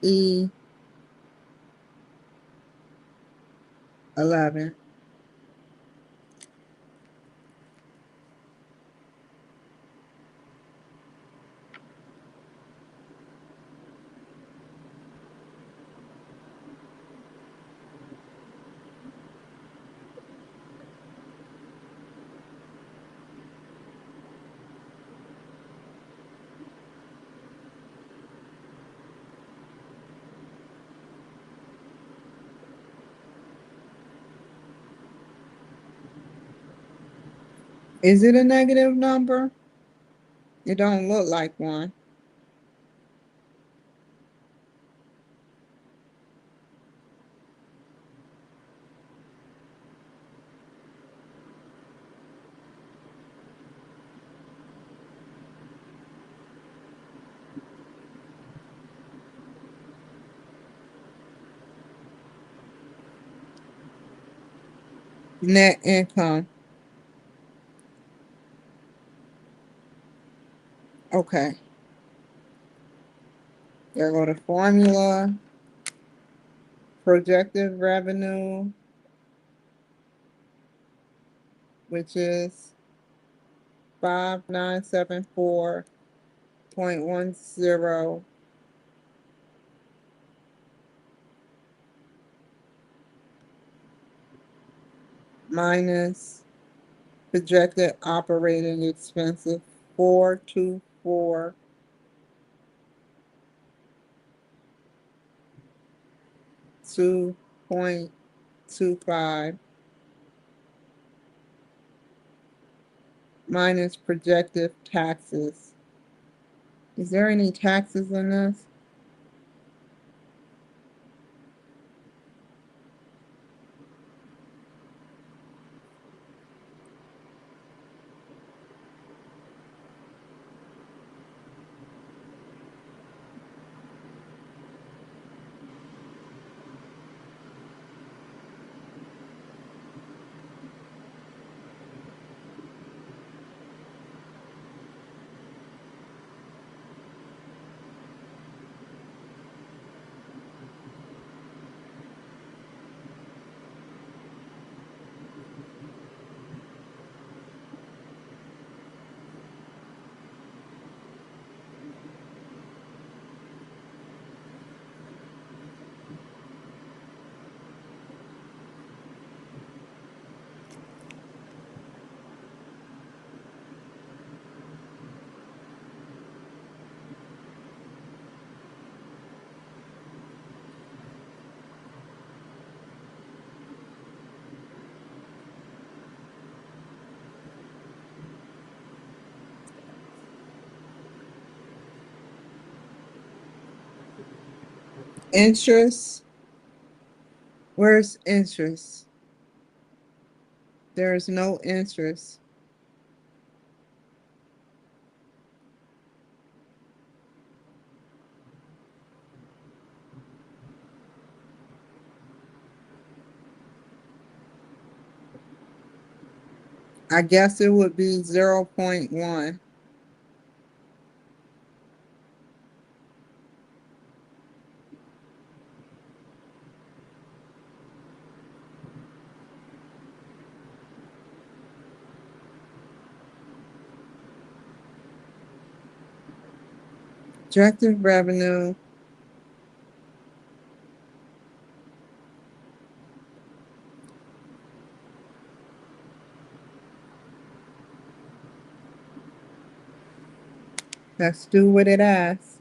E 11. Is it a negative number? It don't look like one. Net income. Okay. There go the formula. Projected revenue, which is 5974.10 minus projected operating expenses 424.25 minus projected taxes. Is there any taxes in this? Interest. Where's interest? There is no interest. I guess it would be 0.1. Projected revenue. Let's do what it asks.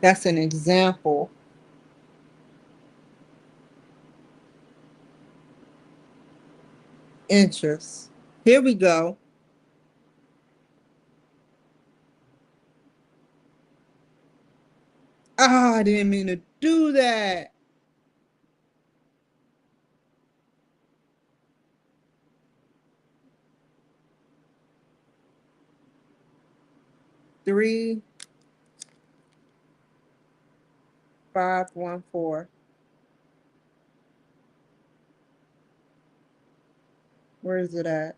That's an example. Interest. Here we go. Ah, I didn't mean to do that. 3514. Where is it at?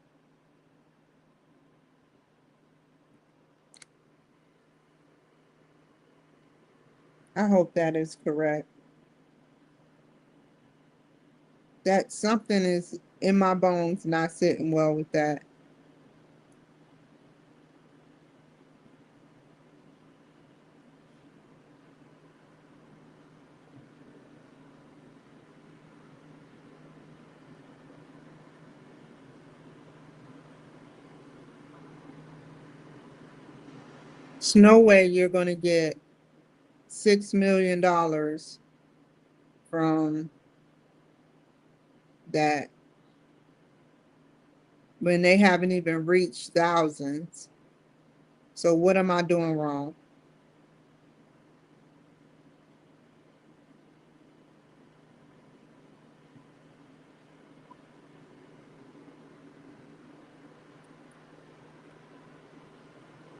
I hope that is correct. That something is in my bones not sitting well with that. There's no way you're going to get $6 million from that when they haven't even reached thousands. So what am I doing wrong?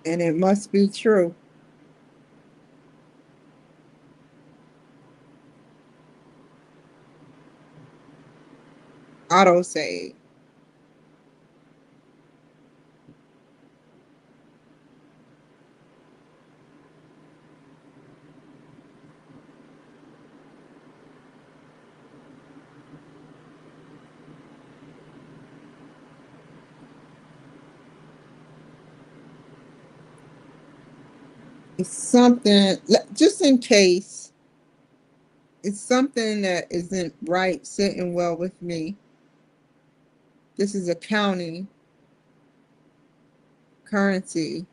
And it must be true. Autosave. It's something, just in case, it's something that isn't right, sitting well with me. This is accounting, currency.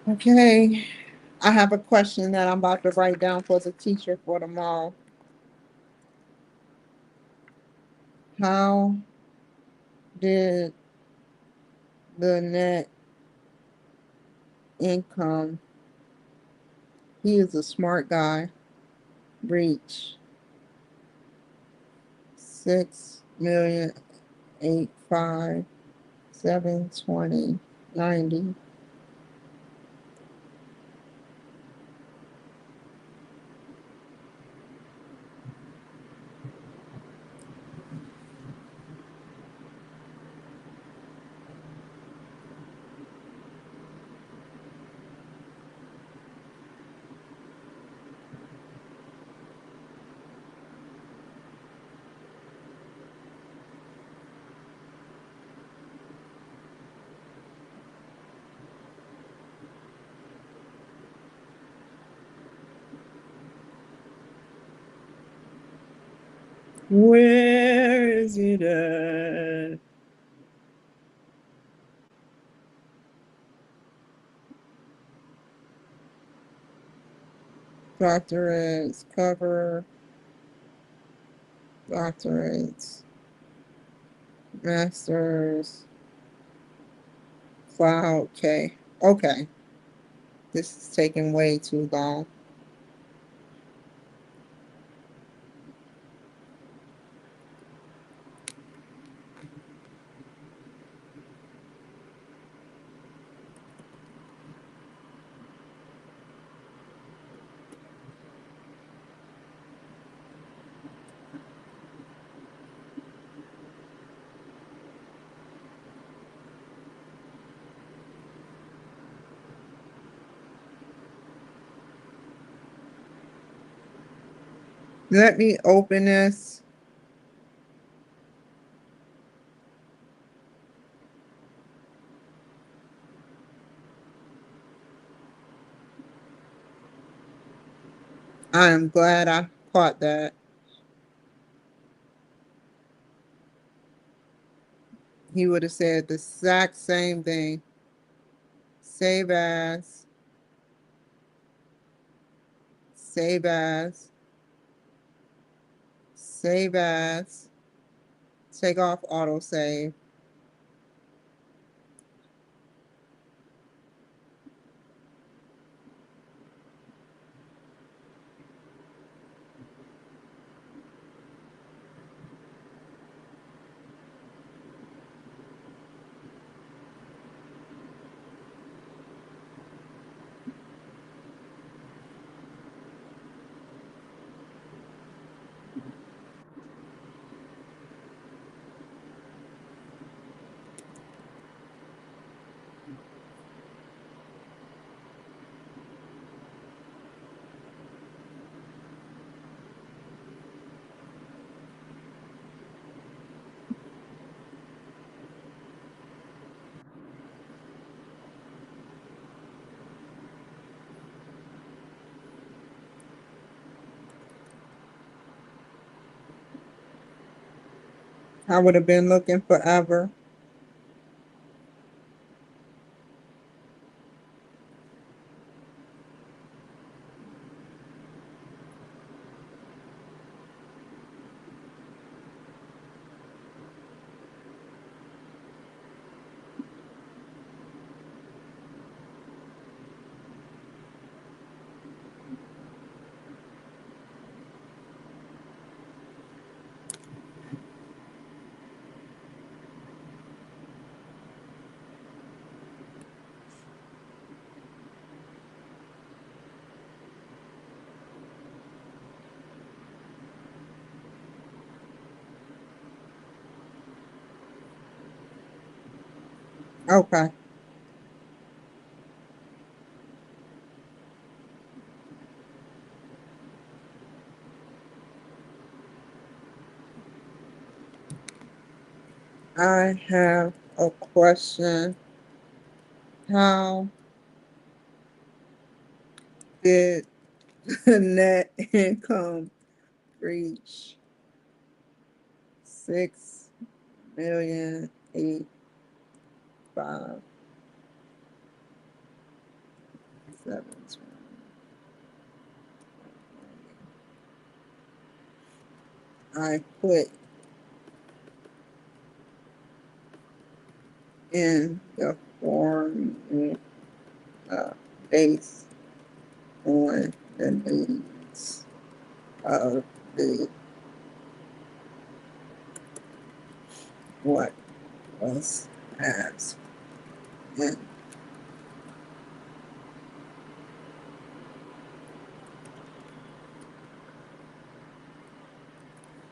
Okay, I have a question that I'm about to write down for the teacher for tomorrow. How did the net income, he is a smart guy, reach 6,085,720,90? Where is it at? Doctorates, cover, doctorates, masters, cloud, okay. Okay, this is taking way too long. Let me open this. I am glad I caught that. He would have said the exact same thing. Save as, save as, save as, take off autosave. I would have been looking forever. Okay. I have a question. How did net income reach 6,085,720? I put in the form based on the needs of the what was asked. And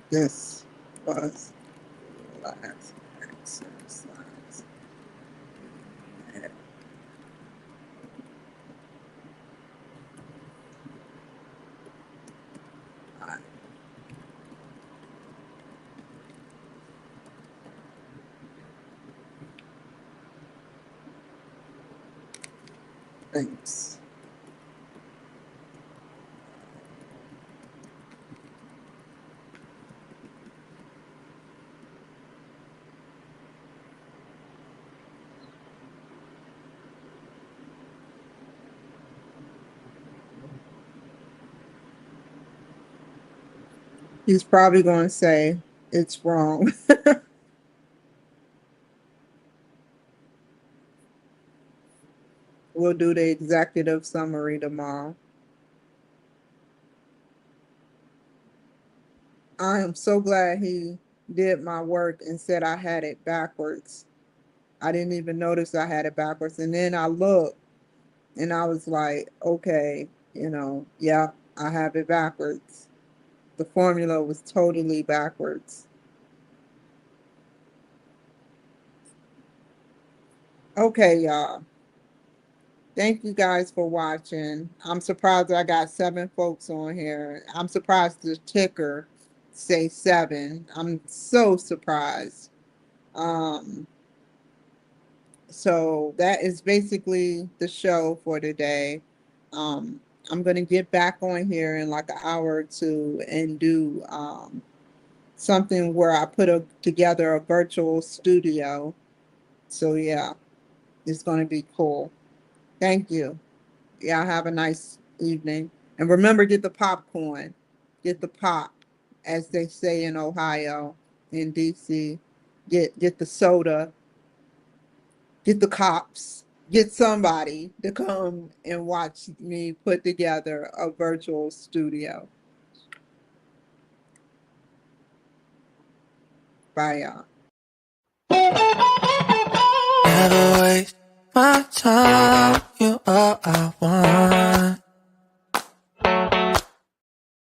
this was the last exercise. And I thanks. He's probably going to say it's wrong. We'll do the executive summary tomorrow. I am so glad he did my work and said I had it backwards. I didn't even notice I had it backwards. And then I looked and I was like, okay, yeah, I have it backwards. The formula was totally backwards. Okay, y'all. Thank you guys for watching. I'm surprised I got 7 folks on here. I'm surprised the ticker say 7. I'm so surprised. Um, so that is basically the show for today. I'm going to get back on here in like an hour or two and do something where I put together a virtual studio. So yeah, it's going to be cool. Thank you. Yeah, have a nice evening. And remember, get the popcorn. Get the pop, as they say in Ohio, in DC. Get the soda. Get the cops. Get somebody to come and watch me put together a virtual studio. Bye, y'all. Never waste my time, you all I want.